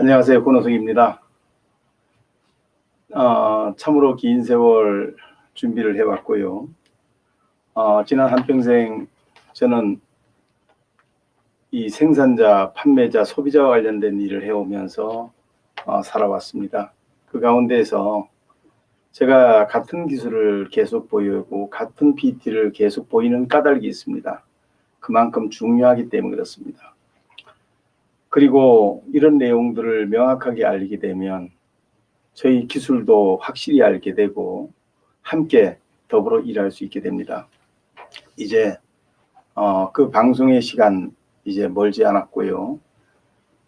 안녕하세요. 권호석입니다. 참으로 긴 세월 준비를 해왔고요. 지난 한평생 저는 이 생산자, 판매자, 소비자와 관련된 일을 해오면서 살아왔습니다. 그 가운데에서 제가 같은 기술을 계속 보이고 같은 PT를 계속 보이는 까닭이 있습니다. 그만큼 중요하기 때문에 그렇습니다. 그리고 이런 내용들을 명확하게 알게 되면 저희 기술도 확실히 알게 되고 함께 더불어 일할 수 있게 됩니다. 이제 그 방송의 시간 이제 멀지 않았고요.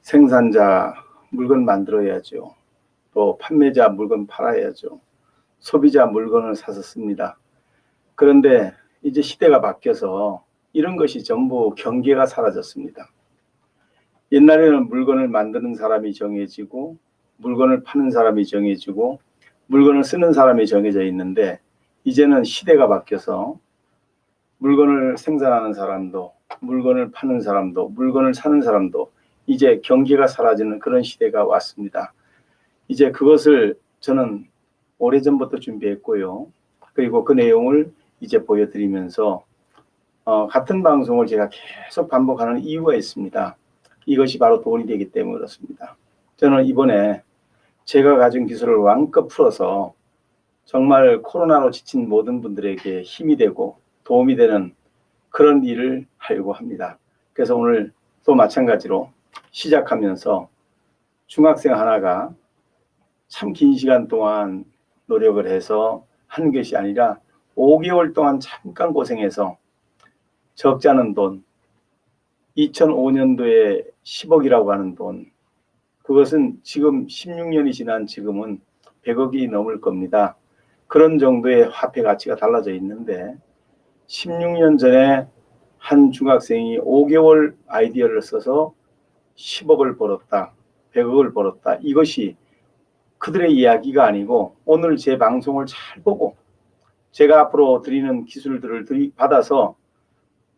생산자 물건 만들어야죠. 또 판매자 물건 팔아야죠. 소비자 물건을 사서 씁니다. 그런데 이제 시대가 바뀌어서 이런 것이 전부 경계가 사라졌습니다. 옛날에는 물건을 만드는 사람이 정해지고 물건을 파는 사람이 정해지고 물건을 쓰는 사람이 정해져 있는데 이제는 시대가 바뀌어서 물건을 생산하는 사람도 물건을 파는 사람도 물건을 사는 사람도 이제 경계가 사라지는 그런 시대가 왔습니다. 이제 그것을 저는 오래전부터 준비했고요. 그리고 그 내용을 이제 보여드리면서 같은 방송을 제가 계속 반복하는 이유가 있습니다. 이것이 바로 돈이 되기 때문에 그렇습니다. 저는 이번에 제가 가진 기술을 완껏 풀어서 정말 코로나로 지친 모든 분들에게 힘이 되고 도움이 되는 그런 일을 하려고 합니다. 그래서 오늘 또 마찬가지로 시작하면서 중학생 하나가 참 긴 시간 동안 노력을 해서 하는 것이 아니라 5개월 동안 잠깐 고생해서 적지 않은 돈, 2005년도에 10억이라고 하는 돈, 그것은 지금 16년이 지난 지금은 100억이 넘을 겁니다. 그런 정도의 화폐 가치가 달라져 있는데 16년 전에 한 중학생이 5개월 아이디어를 써서 10억을 벌었다, 100억을 벌었다. 이것이 그들의 이야기가 아니고 오늘 제 방송을 잘 보고 제가 앞으로 드리는 기술들을 받아서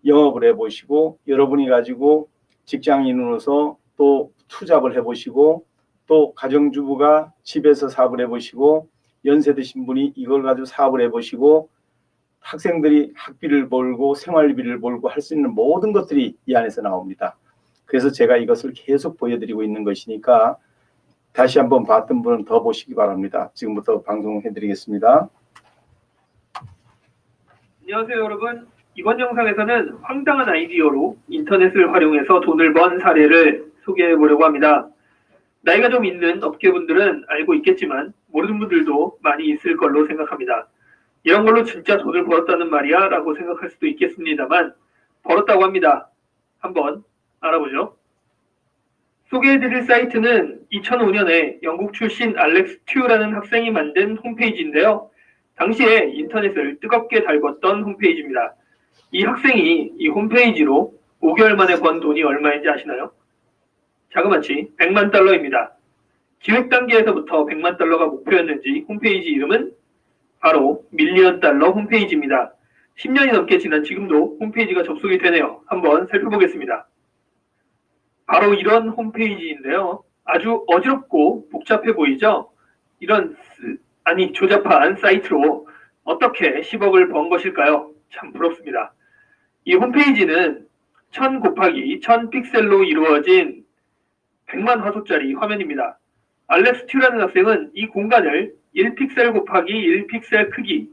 영업을 해보시고 여러분이 가지고 직장인으로서 또 투잡을 해보시고 또 가정주부가 집에서 사업을 해보시고 연세 드신 분이 이걸 가지고 사업을 해보시고 학생들이 학비를 벌고 생활비를 벌고 할 수 있는 모든 것들이 이 안에서 나옵니다. 그래서 제가 이것을 계속 보여드리고 있는 것이니까 다시 한번 봤던 분은 더 보시기 바랍니다. 지금부터 방송해드리겠습니다. 안녕하세요 여러분. 이번 영상에서는 황당한 아이디어로 인터넷을 활용해서 돈을 번 사례를 소개해 보려고 합니다. 나이가 좀 있는 업계분들은 알고 있겠지만 모르는 분들도 많이 있을 걸로 생각합니다. 이런 걸로 진짜 돈을 벌었다는 말이야 라고 생각할 수도 있겠습니다만 벌었다고 합니다. 한번 알아보죠. 소개해드릴 사이트는 2005년에 영국 출신 알렉스 튜라는 학생이 만든 홈페이지인데요. 당시에 인터넷을 뜨겁게 달궜던 홈페이지입니다. 이 학생이 이 홈페이지로 5개월 만에 번 돈이 얼마인지 아시나요? 자그마치 100만 달러입니다. 기획 단계에서부터 100만 달러가 목표였는지 홈페이지 이름은 바로 밀리언 달러 홈페이지입니다. 10년이 넘게 지난 지금도 홈페이지가 접속이 되네요. 한번 살펴보겠습니다. 바로 이런 홈페이지인데요. 아주 어지럽고 복잡해 보이죠? 이런 조잡한 사이트로 어떻게 10억을 번 것일까요? 참 부럽습니다. 이 홈페이지는 1000 곱하기 1000 픽셀로 이루어진 100만 화소짜리 화면입니다. 알렉스 튜라는 학생은 이 공간을 1픽셀 곱하기 1픽셀 크기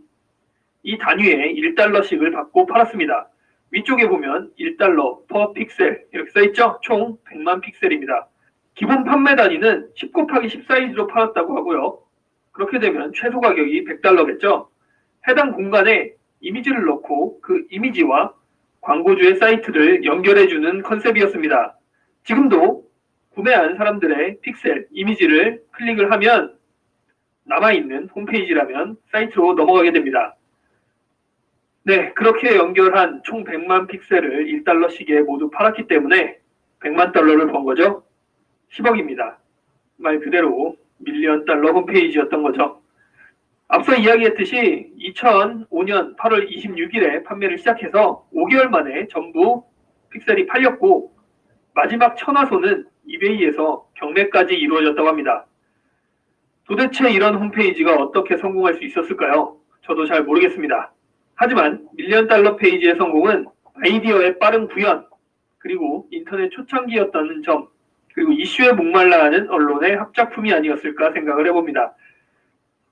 이 단위에 1달러씩을 받고 팔았습니다. 위쪽에 보면 1달러 per 픽셀 이렇게 써있죠? 총 100만 픽셀입니다. 기본 판매 단위는 10 곱하기 10 사이즈로 팔았다고 하고요. 그렇게 되면 최소 가격이 100달러겠죠? 해당 공간에 이미지를 넣고 그 이미지와 광고주의 사이트를 연결해주는 컨셉이었습니다. 지금도 구매한 사람들의 픽셀, 이미지를 클릭을 하면 남아있는 홈페이지라면 사이트로 넘어가게 됩니다. 네, 그렇게 연결한 총 100만 픽셀을 1달러씩에 모두 팔았기 때문에 100만 달러를 번 거죠. 10억입니다. 말 그대로 밀리언 달러 홈페이지였던 거죠. 앞서 이야기했듯이 2005년 8월 26일에 판매를 시작해서 5개월 만에 전부 픽셀이 팔렸고 마지막 천화소는 이베이에서 경매까지 이루어졌다고 합니다. 도대체 이런 홈페이지가 어떻게 성공할 수 있었을까요? 저도 잘 모르겠습니다. 하지만 밀리언 달러 페이지의 성공은 아이디어의 빠른 구현, 그리고 인터넷 초창기였다는 점, 그리고 이슈에 목말라 하는 언론의 합작품이 아니었을까 생각을 해봅니다.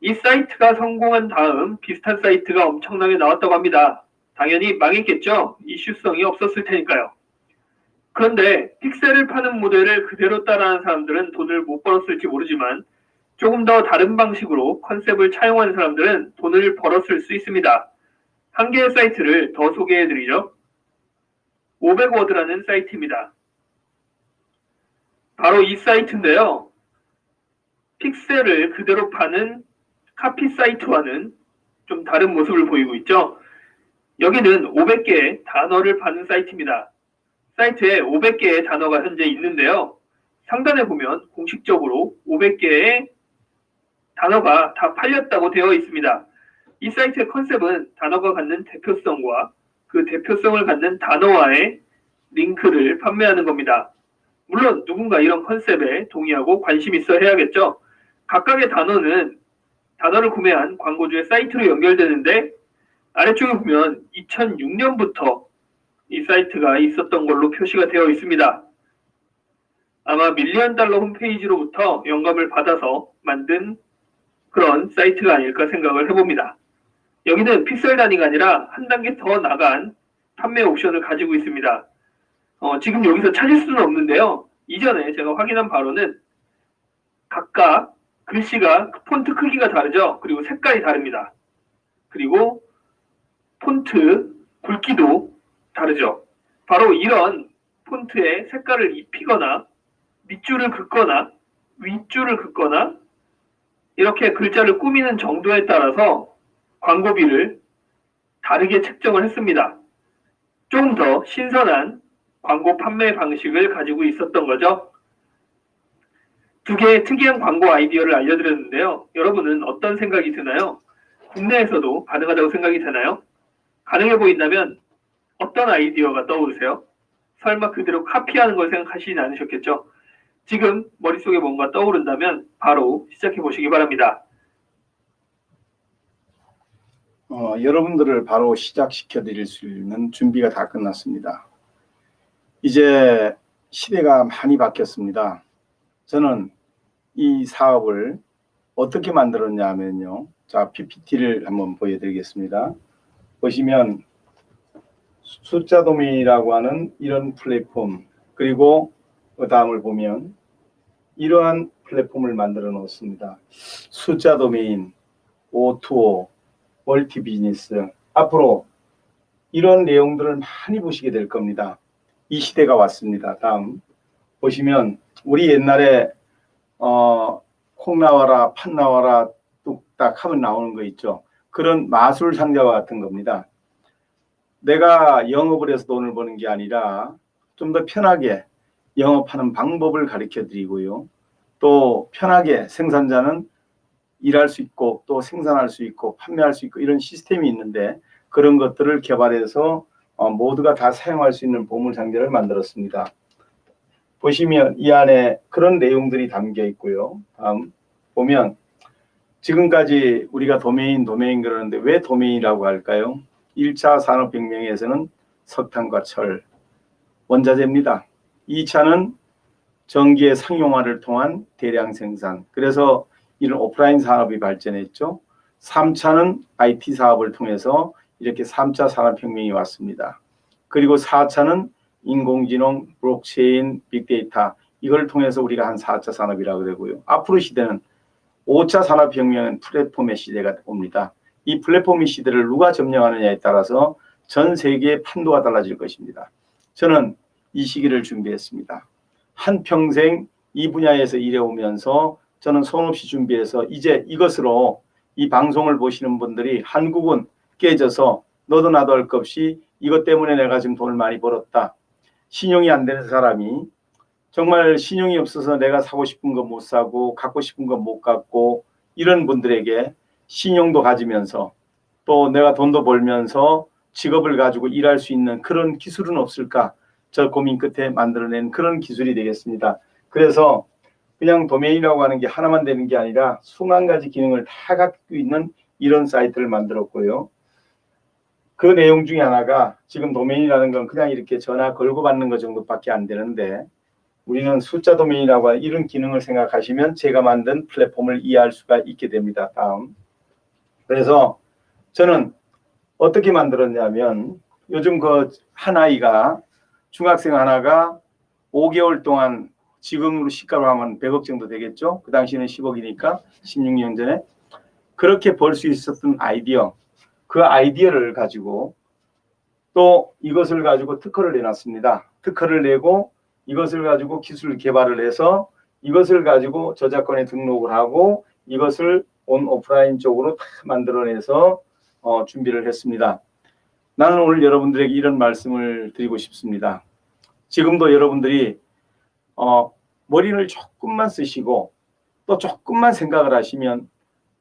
이 사이트가 성공한 다음 비슷한 사이트가 엄청나게 나왔다고 합니다. 당연히 망했겠죠? 이슈성이 없었을 테니까요. 그런데 픽셀을 파는 모델을 그대로 따라하는 사람들은 돈을 못 벌었을지 모르지만 조금 더 다른 방식으로 컨셉을 차용한 사람들은 돈을 벌었을 수 있습니다. 한 개의 사이트를 더 소개해드리죠. 500워드라는 사이트입니다. 바로 이 사이트인데요. 픽셀을 그대로 파는 카피 사이트와는 좀 다른 모습을 보이고 있죠. 여기는 500개의 단어를 파는 사이트입니다. 사이트에 500개의 단어가 현재 있는데요. 상단에 보면 공식적으로 500개의 단어가 다 팔렸다고 되어 있습니다. 이 사이트의 컨셉은 단어가 갖는 대표성과 그 대표성을 갖는 단어와의 링크를 판매하는 겁니다. 물론 누군가 이런 컨셉에 동의하고 관심 있어 해야겠죠. 각각의 단어를 구매한 광고주의 사이트로 연결되는데 아래쪽에 보면 2006년부터 이 사이트가 있었던 걸로 표시가 되어 있습니다. 아마 밀리언 달러 홈페이지로부터 영감을 받아서 만든 그런 사이트가 아닐까 생각을 해봅니다. 여기는 픽셀 단위가 아니라 한 단계 더 나간 판매 옵션을 가지고 있습니다. 지금 여기서 찾을 수는 없는데요. 이전에 제가 확인한 바로는 각각 글씨가 폰트 크기가 다르죠. 그리고 색깔이 다릅니다. 그리고 폰트 굵기도 다르죠. 바로 이런 폰트에 색깔을 입히거나 밑줄을 긋거나 윗줄을 긋거나 이렇게 글자를 꾸미는 정도에 따라서 광고비를 다르게 책정을 했습니다. 조금 더 신선한 광고 판매 방식을 가지고 있었던 거죠. 두 개의 특이한 광고 아이디어를 알려드렸는데요. 여러분은 어떤 생각이 드나요? 국내에서도 가능하다고 생각이 되나요? 가능해 보인다면 어떤 아이디어가 떠오르세요? 설마 그대로 카피하는 걸 생각하시진 않으셨겠죠? 지금 머릿속에 뭔가 떠오른다면 바로 시작해 보시기 바랍니다. 여러분들을 바로 시작시켜 드릴 수 있는 준비가 다 끝났습니다. 이제 시대가 많이 바뀌었습니다. 저는 이 사업을 어떻게 만들었냐 하면요. 자, PPT를 한번 보여드리겠습니다. 보시면 숫자 도메인이라고 하는 이런 플랫폼, 그리고 그 다음을 보면 이러한 플랫폼을 만들어 놓습니다. 숫자 도메인, O2O, 멀티 비즈니스. 앞으로 이런 내용들을 많이 보시게 될 겁니다. 이 시대가 왔습니다. 다음 보시면 우리 옛날에 콩 나와라, 팥 나와라, 뚝딱 하면 나오는 거 있죠. 그런 마술 상자와 같은 겁니다. 내가 영업을 해서 돈을 버는 게 아니라 좀 더 편하게 영업하는 방법을 가르쳐 드리고요. 또 편하게 생산자는 일할 수 있고 또 생산할 수 있고 판매할 수 있고 이런 시스템이 있는데 그런 것들을 개발해서 모두가 다 사용할 수 있는 보물 상자를 만들었습니다. 보시면 이 안에 그런 내용들이 담겨 있고요. 다음 보면 지금까지 우리가 도메인 그러는데 왜 도메인이라고 할까요? 1차 산업혁명에서는 석탄과 철, 원자재입니다. 2차는 전기의 상용화를 통한 대량 생산. 그래서 이런 오프라인 산업이 발전했죠. 3차는 IT 사업을 통해서 이렇게 3차 산업혁명이 왔습니다. 그리고 4차는 인공지능, 블록체인, 빅데이터 이걸 통해서 우리가 한 4차 산업이라고 그러고요. 앞으로 시대는 5차 산업혁명은 플랫폼의 시대가 옵니다. 이 플랫폼의 시대를 누가 점령하느냐에 따라서 전 세계의 판도가 달라질 것입니다. 저는 이 시기를 준비했습니다. 한평생 이 분야에서 일해오면서 저는 손없이 준비해서 이제 이것으로 이 방송을 보시는 분들이 한국은 깨져서 너도 나도 할 것 없이 이것 때문에 내가 지금 돈을 많이 벌었다. 신용이 안 되는 사람이 정말 신용이 없어서 내가 사고 싶은 거 못 사고 갖고 싶은 거 못 갖고 이런 분들에게 신용도 가지면서 또 내가 돈도 벌면서 직업을 가지고 일할 수 있는 그런 기술은 없을까? 저 고민 끝에 만들어낸 그런 기술이 되겠습니다. 그래서 그냥 도메인이라고 하는 게 하나만 되는 게 아니라 수만 가지 기능을 다 갖고 있는 이런 사이트를 만들었고요. 그 내용 중에 하나가 지금 도메인이라는 건 그냥 이렇게 전화 걸고 받는 것 정도밖에 안 되는데 우리는 숫자 도메인이라고 하는 이런 기능을 생각하시면 제가 만든 플랫폼을 이해할 수가 있게 됩니다. 다음. 그래서 저는 어떻게 만들었냐면 요즘 그 한 아이가 중학생 하나가 5개월 동안 지금으로 시가로 하면 100억 정도 되겠죠. 그 당시에는 10억이니까 16년 전에 그렇게 벌 수 있었던 아이디어, 그 아이디어를 가지고 또 이것을 가지고 특허를 내놨습니다. 특허를 내고 이것을 가지고 기술 개발을 해서 이것을 가지고 저작권에 등록을 하고 이것을 온 오프라인 쪽으로 다 만들어내서 준비를 했습니다. 나는 오늘 여러분들에게 이런 말씀을 드리고 싶습니다. 지금도 여러분들이 머리를 조금만 쓰시고 또 조금만 생각을 하시면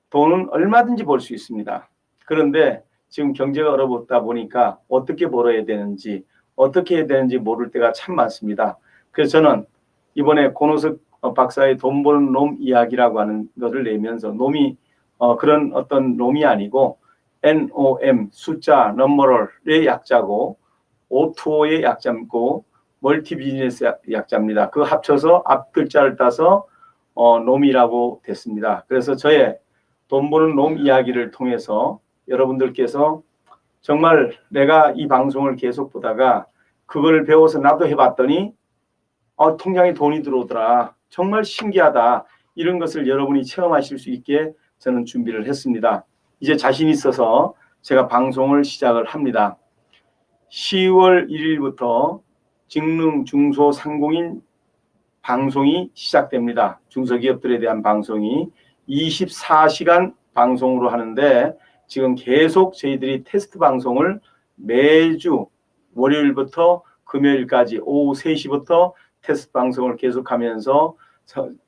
돈은 얼마든지 벌 수 있습니다. 그런데 지금 경제가 어렵다 보니까 어떻게 벌어야 되는지 어떻게 해야 되는지 모를 때가 참 많습니다. 그래서 저는 이번에 권호석 박사의 돈 버는 놈 이야기라고 하는 것을 내면서 놈이 그런 어떤 놈이 아니고 NOM 숫자 넘버럴의 약자고 O2O의 약자고 멀티 비즈니스 약자입니다. 그 합쳐서 앞 글자를 따서 놈이라고 됐습니다. 그래서 저의 돈 버는 놈 이야기를 통해서 여러분들께서 정말 내가 이 방송을 계속 보다가 그걸 배워서 나도 해봤더니 통장에 돈이 들어오더라. 정말 신기하다. 이런 것을 여러분이 체험하실 수 있게 저는 준비를 했습니다. 이제 자신 있어서 제가 방송을 시작을 합니다. 10월 1일부터 직능 중소 상공인 방송이 시작됩니다. 중소기업들에 대한 방송이 24시간 방송으로 하는데 지금 계속 저희들이 테스트 방송을 매주 월요일부터 금요일까지 오후 3시부터 테스트 방송을 계속하면서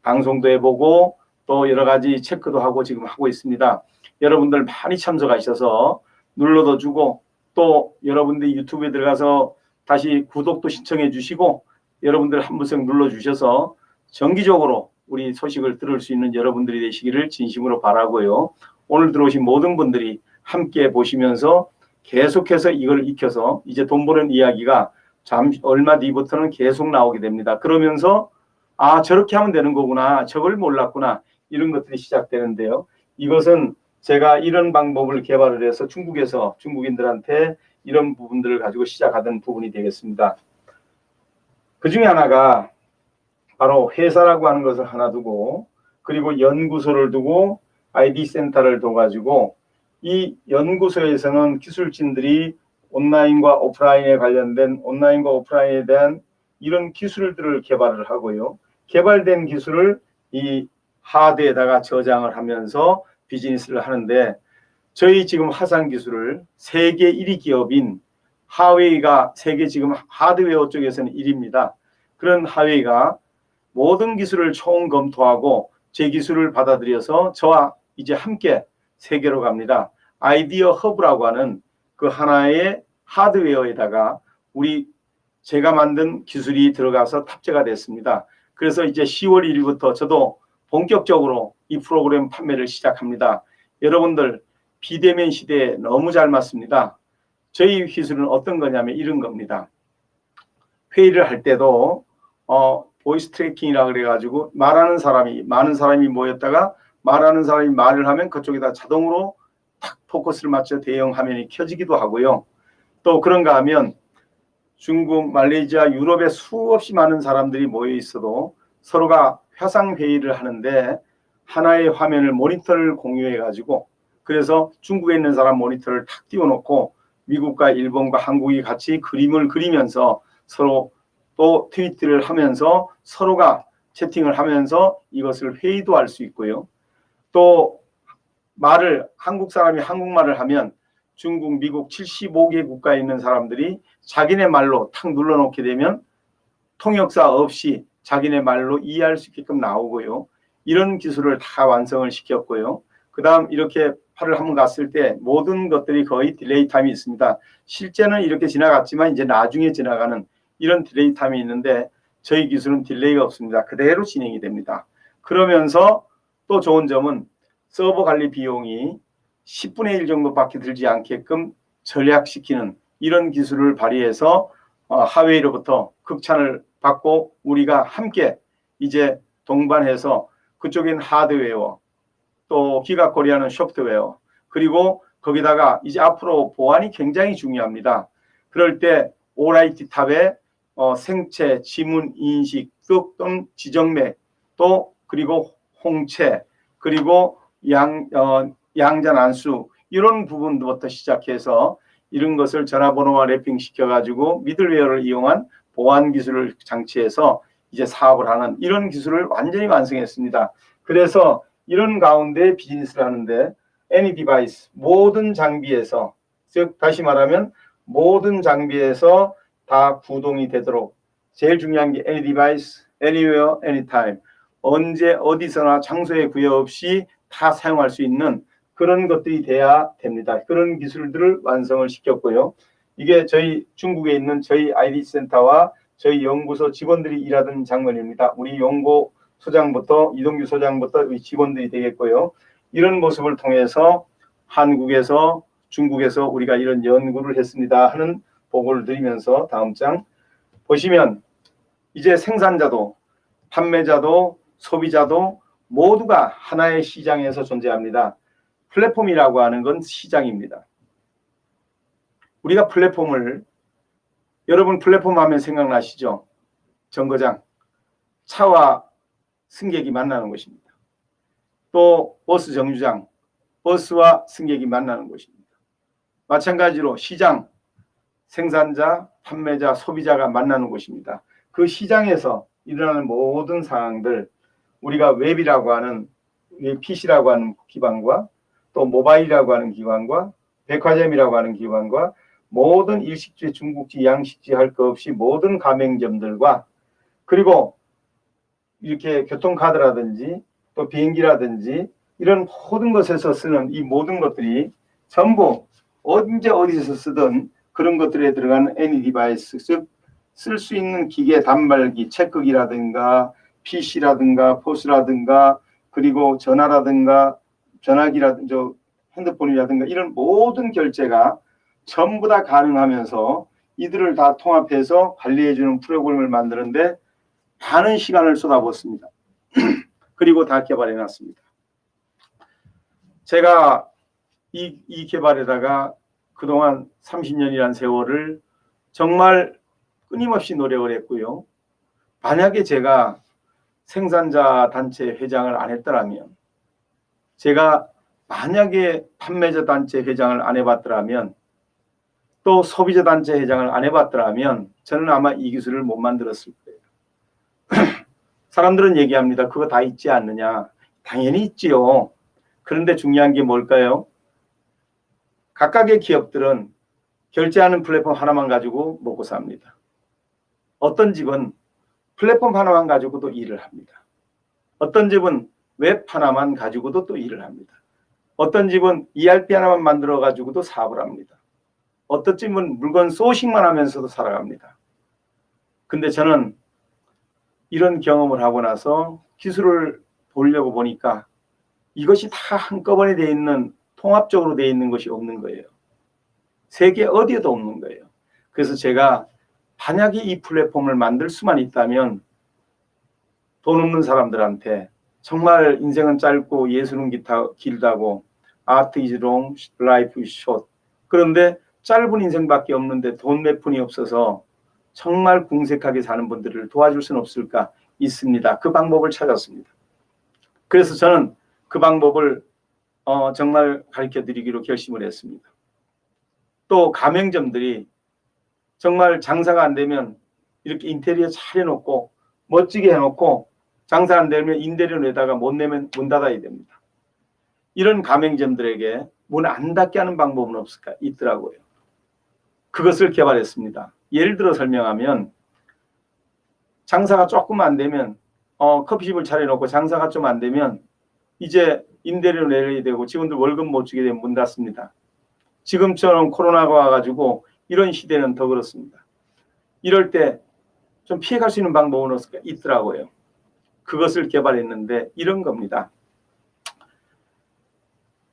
방송도 해보고 또 여러 가지 체크도 하고 지금 하고 있습니다. 여러분들 많이 참석하셔서 눌러도 주고 또 여러분들 유튜브에 들어가서 다시 구독도 신청해 주시고 여러분들 한 번씩 눌러주셔서 정기적으로 우리 소식을 들을 수 있는 여러분들이 되시기를 진심으로 바라고요. 오늘 들어오신 모든 분들이 함께 보시면서 계속해서 이걸 익혀서 이제 돈 버는 이야기가 얼마 뒤부터는 계속 나오게 됩니다. 그러면서 저렇게 하면 되는 거구나. 저걸 몰랐구나. 이런 것들이 시작되는데요. 이것은 제가 이런 방법을 개발을 해서 중국에서 중국인들한테 이런 부분들을 가지고 시작하던 부분이 되겠습니다. 그 중에 하나가 바로 회사라고 하는 것을 하나 두고 그리고 연구소를 두고 아이디 센터를 둬가지고 이 연구소에서는 기술진들이 온라인과 오프라인에 관련된 온라인과 오프라인에 대한 이런 기술들을 개발을 하고요. 개발된 기술을 이 하드에다가 저장을 하면서 비즈니스를 하는데 저희 지금 화상 기술을 세계 1위 기업인 하웨이가 세계 지금 하드웨어 쪽에서는 1위입니다. 그런 하웨이가 모든 기술을 총 검토하고 제 기술을 받아들여서 저와 이제 함께 세계로 갑니다. 아이디어 허브라고 하는 그 하나의 하드웨어에다가 제가 만든 기술이 들어가서 탑재가 됐습니다. 그래서 이제 10월 1일부터 저도 본격적으로 이 프로그램 판매를 시작합니다. 여러분들 비대면 시대에 너무 잘 맞습니다. 저희 기술은 어떤 거냐면 이런 겁니다. 회의를 할 때도 보이스 트래킹이라 그래가지고 많은 사람이 모였다가 말하는 사람이 말을 하면 그쪽에다 자동으로 탁 포커스를 맞춰 대형 화면이 켜지기도 하고요. 또 그런가 하면 중국, 말레이시아, 유럽에 수없이 많은 사람들이 모여 있어도 서로가 화상 회의를 하는데 하나의 화면을 모니터를 공유해 가지고 그래서 중국에 있는 사람 모니터를 탁 띄워놓고 미국과 일본과 한국이 같이 그림을 그리면서 서로 또 트위트를 하면서 서로가 채팅을 하면서 이것을 회의도 할 수 있고요. 또 한국 사람이 한국말을 하면 중국, 미국 75개 국가에 있는 사람들이 자기네 말로 탁 눌러놓게 되면 통역사 없이 자기네 말로 이해할 수 있게끔 나오고요. 이런 기술을 다 완성을 시켰고요. 그 다음 이렇게 팔을 한번 갔을 때 모든 것들이 거의 딜레이 타임이 있습니다. 실제는 이렇게 지나갔지만 이제 나중에 지나가는 이런 딜레이 타임이 있는데 저희 기술은 딜레이가 없습니다. 그대로 진행이 됩니다. 그러면서 또 좋은 점은 서버 관리 비용이 10분의 1 정도밖에 들지 않게끔 절약시키는 이런 기술을 발휘해서 하웨이로부터 극찬을 받고 우리가 함께 이제 동반해서 그쪽엔 하드웨어 또 기가코리아는 소프트웨어 그리고 거기다가 이제 앞으로 보안이 굉장히 중요합니다. 그럴 때 ORIT 탑에 생체, 지문 인식, 또는 지정맥 또 그리고 홍채 그리고 양자 난수 이런 부분부터 시작해서 이런 것을 전화번호와 랩핑 시켜가지고 미들웨어를 이용한 보안 기술을 장치해서 이제 사업을 하는 이런 기술을 완전히 완성했습니다. 그래서 이런 가운데 비즈니스를 하는데 any device 모든 장비에서 즉 다시 말하면 모든 장비에서 다 구동이 되도록 제일 중요한 게 any device, anywhere, anytime 언제 어디서나 장소에 구애 없이 다 사용할 수 있는 그런 것들이 돼야 됩니다. 그런 기술들을 완성을 시켰고요. 이게 저희 중국에 있는 저희 ID 센터와 저희 연구소 직원들이 일하던 장면입니다. 우리 연구 소장부터 이동규 소장부터 직원들이 되겠고요. 이런 모습을 통해서 한국에서 중국에서 우리가 이런 연구를 했습니다 하는 보고를 드리면서 다음 장 보시면 이제 생산자도 판매자도 소비자도 모두가 하나의 시장에서 존재합니다. 플랫폼이라고 하는 건 시장입니다. 우리가 플랫폼을 여러분 플랫폼 하면 생각나시죠? 정거장, 차와 승객이 만나는 곳입니다. 또 버스 정류장, 버스와 승객이 만나는 곳입니다. 마찬가지로 시장, 생산자, 판매자, 소비자가 만나는 곳입니다. 그 시장에서 일어나는 모든 상황들 우리가 웹이라고 하는 PC라고 하는 기반과 또 모바일이라고 하는 기반과 백화점이라고 하는 기반과 모든 일식지, 중국지, 양식지 할 것 없이 모든 가맹점들과 그리고 이렇게 교통카드라든지 또 비행기라든지 이런 모든 것에서 쓰는 이 모든 것들이 전부 언제 어디서 쓰든 그런 것들에 들어가는 any device, 즉 쓸 수 있는 기계 단말기, 체크기라든가 PC라든가 포스라든가 그리고 전화라든가 전화기라든가 핸드폰이라든가 이런 모든 결제가 전부 다 가능하면서 이들을 다 통합해서 관리해주는 프로그램을 만드는데 많은 시간을 쏟아붓습니다. 그리고 다 개발해놨습니다. 제가 이 개발에다가 그동안 30년이라는 세월을 정말 끊임없이 노력을 했고요. 만약에 제가 생산자 단체 회장을 안 했더라면 제가 만약에 판매자 단체 회장을 안 해봤더라면 또 소비자 단체 회장을 안 해봤더라면 저는 아마 이 기술을 못 만들었을 거예요. 사람들은 얘기합니다. 그거 다 있지 않느냐. 당연히 있지요. 그런데 중요한 게 뭘까요? 각각의 기업들은 결제하는 플랫폼 하나만 가지고 먹고 삽니다. 어떤 집은 플랫폼 하나만 가지고도 일을 합니다. 어떤 집은 웹 하나만 가지고도 또 일을 합니다. 어떤 집은 ERP 하나만 만들어 가지고도 사업을 합니다. 어떤 집은 물건 소싱만 하면서도 살아갑니다. 근데 저는 이런 경험을 하고 나서 기술을 보려고 보니까 이것이 다 한꺼번에 돼 있는 통합적으로 돼 있는 것이 없는 거예요. 세계 어디에도 없는 거예요. 그래서 제가 만약에 이 플랫폼을 만들 수만 있다면 돈 없는 사람들한테 정말 인생은 짧고 예술은 길다고 아트 이즈 롱, 라이프 이즈 숏 그런데 짧은 인생밖에 없는데 돈 몇 푼이 없어서 정말 궁색하게 사는 분들을 도와줄 수는 없을까? 있습니다. 그 방법을 찾았습니다. 그래서 저는 그 방법을 정말 가르쳐드리기로 결심을 했습니다. 또 가맹점들이 정말 장사가 안 되면 이렇게 인테리어 잘 해놓고 멋지게 해놓고 장사 안 되면 임대료 내다가 못 내면 문 닫아야 됩니다. 이런 가맹점들에게 문 안 닫게 하는 방법은 없을까? 있더라고요. 그것을 개발했습니다. 예를 들어 설명하면 장사가 조금 안 되면 커피숍을 차려놓고 장사가 좀 안 되면 이제 임대료 내려야 되고 직원들 월급 못 주게 되면 문 닫습니다. 지금처럼 코로나가 와가지고 이런 시대는 더 그렇습니다. 이럴 때 좀 피해갈 수 있는 방법은 없을까? 있더라고요. 그것을 개발했는데 이런 겁니다.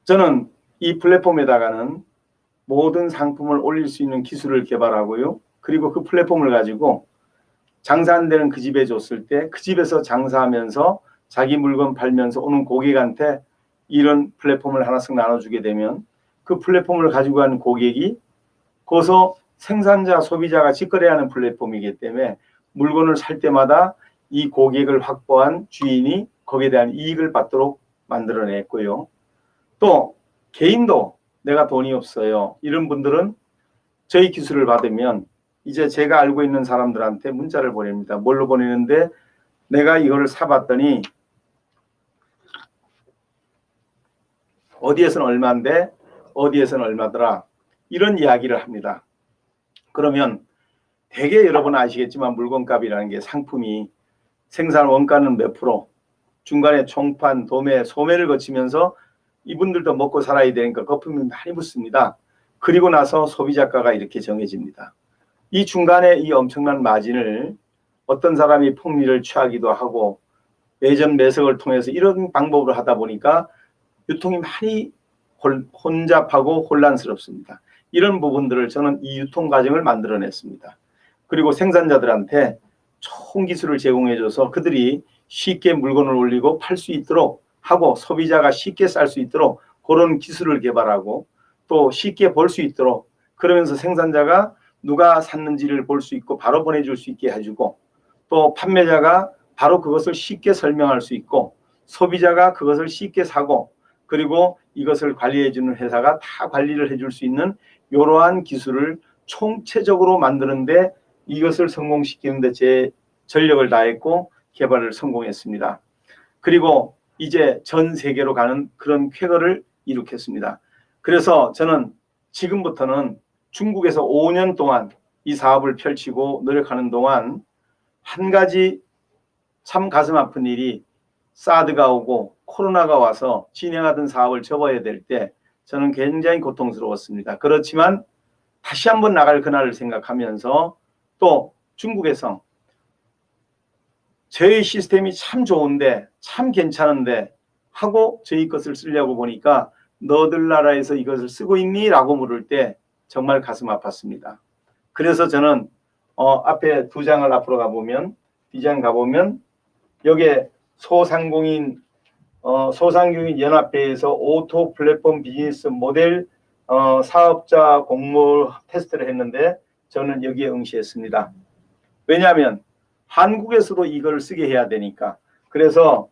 저는 이 플랫폼에다가는 모든 상품을 올릴 수 있는 기술을 개발하고요. 그리고 그 플랫폼을 가지고 장사 안 되는 그 집에 줬을 때 그 집에서 장사하면서 자기 물건 팔면서 오는 고객한테 이런 플랫폼을 하나씩 나눠주게 되면 그 플랫폼을 가지고 가는 고객이 거기서 생산자, 소비자가 직거래하는 플랫폼이기 때문에 물건을 살 때마다 이 고객을 확보한 주인이 거기에 대한 이익을 받도록 만들어냈고요. 또 개인도 내가 돈이 없어요. 이런 분들은 저희 기술을 받으면 이제 제가 알고 있는 사람들한테 문자를 보냅니다. 뭘로 보내는데 내가 이거를 사봤더니 어디에서는 얼마인데 어디에서는 얼마더라. 이런 이야기를 합니다. 그러면 대개 여러분 아시겠지만 물건값이라는 게 상품이 생산 원가는 몇 프로, 중간에 총판, 도매, 소매를 거치면서 이분들도 먹고 살아야 되니까 거품이 많이 붙습니다. 그리고 나서 소비자가가 이렇게 정해집니다. 이 중간에 이 엄청난 마진을 어떤 사람이 폭리를 취하기도 하고 매점 매석을 통해서 이런 방법으로 하다 보니까 유통이 많이 혼잡하고 혼란스럽습니다. 이런 부분들을 저는 이 유통 과정을 만들어냈습니다. 그리고 생산자들한테 좋은 기술을 제공해줘서 그들이 쉽게 물건을 올리고 팔 수 있도록 하고 소비자가 쉽게 살 수 있도록 그런 기술을 개발하고 또 쉽게 볼 수 있도록 그러면서 생산자가 누가 샀는지를 볼 수 있고 바로 보내줄 수 있게 해주고 또 판매자가 바로 그것을 쉽게 설명할 수 있고 소비자가 그것을 쉽게 사고 그리고 이것을 관리해주는 회사가 다 관리를 해줄 수 있는 이러한 기술을 총체적으로 만드는데 이것을 성공시키는데 제 전력을 다했고 개발을 성공했습니다. 그리고 이제 전 세계로 가는 그런 쾌거를 이룩했습니다. 그래서 저는 지금부터는 중국에서 5년 동안 이 사업을 펼치고 노력하는 동안 한 가지 참 가슴 아픈 일이 사드가 오고 코로나가 와서 진행하던 사업을 접어야 될 때 저는 굉장히 고통스러웠습니다. 그렇지만 다시 한번 나갈 그날을 생각하면서 또 중국에서 저희 시스템이 참 좋은데 참 괜찮은데 하고 저희 것을 쓰려고 보니까 너들 나라에서 이것을 쓰고 있니? 라고 물을 때 정말 가슴 아팠습니다. 그래서 저는 앞에 두 장을 앞으로 가보면 뒷장 가보면 여기에 소상공인 연합회에서 오토 플랫폼 비즈니스 모델 사업자 공모 테스트를 했는데 저는 여기에 응시했습니다. 왜냐하면 한국에서도 이걸 쓰게 해야 되니까. 그래서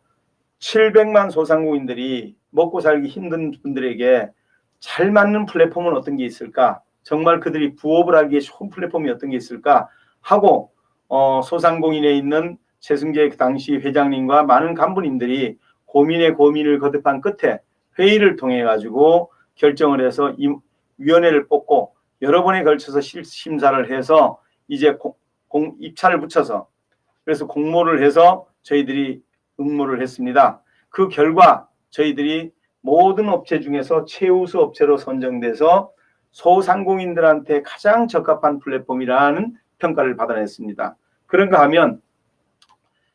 700만 소상공인들이 먹고 살기 힘든 분들에게 잘 맞는 플랫폼은 어떤 게 있을까? 정말 그들이 부업을 하기에 좋은 플랫폼이 어떤 게 있을까? 하고 소상공인에 있는 최승재 당시 회장님과 많은 간부님들이 고민을 거듭한 끝에 회의를 통해 가지고 결정을 해서 이 위원회를 뽑고 여러 번에 걸쳐서 심사를 해서 이제 입찰을 붙여서 그래서 공모를 해서 저희들이 응모를 했습니다. 그 결과 저희들이 모든 업체 중에서 최우수 업체로 선정돼서 소상공인들한테 가장 적합한 플랫폼이라는 평가를 받아냈습니다. 그런가 하면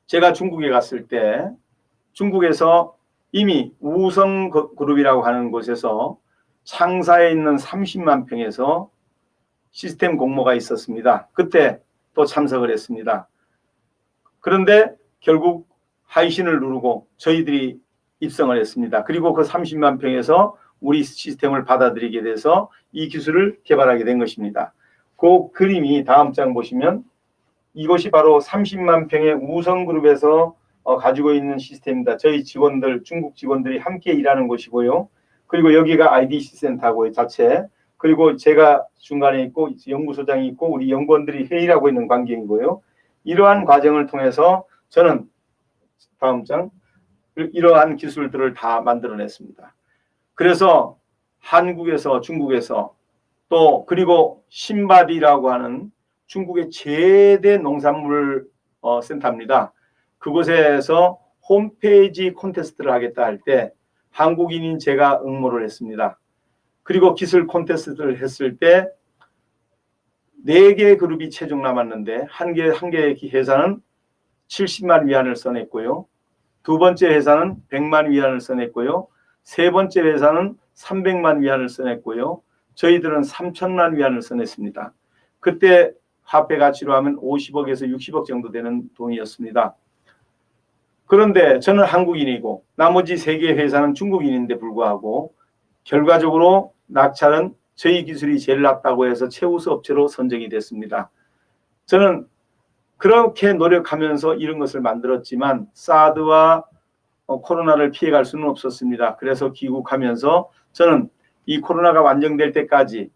제가 중국에 갔을 때 중국에서 이미 우성그룹이라고 하는 곳에서 창사에 있는 30만 평에서 시스템 공모가 있었습니다. 그때 또 참석을 했습니다. 그런데 결국 하이신을 누르고 저희들이 입성을 했습니다. 그리고 그 30만 평에서 우리 시스템을 받아들이게 돼서 이 기술을 개발하게 된 것입니다. 그 그림이 다음 장 보시면 이것이 바로 30만 평의 우성그룹에서 가지고 있는 시스템입니다. 저희 직원들, 중국 직원들이 함께 일하는 곳이고요. 그리고 여기가 IDC 센터고요, 자체. 그리고 제가 중간에 있고 연구소장이 있고 우리 연구원들이 회의를 하고 있는 광경이고요. 이러한 과정을 통해서 저는 다음 장 이러한 기술들을 다 만들어냈습니다. 그래서 한국에서 중국에서 또 그리고 신바디라고 하는 중국의 최대 농산물 센터입니다. 그곳에서 홈페이지 콘테스트를 하겠다 할 때 한국인인 제가 응모를 했습니다. 그리고 기술 콘테스트를 했을 때 4개의 그룹이 최종 남았는데 한 개 회사는 70만 위안을 써냈고요. 두 번째 회사는 100만 위안을 써냈고요. 세 번째 회사는 300만 위안을 써냈고요. 저희들은 3천만 위안을 써냈습니다. 그때 화폐 가치로 하면 50억에서 60억 정도 되는 돈이었습니다. 그런데 저는 한국인이고 나머지 세 개 회사는 중국인인데 불구하고 결과적으로 낙찰은 저희 기술이 제일 낫다고 해서 최우수 업체로 선정이 됐습니다. 저는 그렇게 노력하면서 이런 것을 만들었지만 사드와 코로나를 피해갈 수는 없었습니다. 그래서 귀국하면서 저는 이 코로나가 완전될 때까지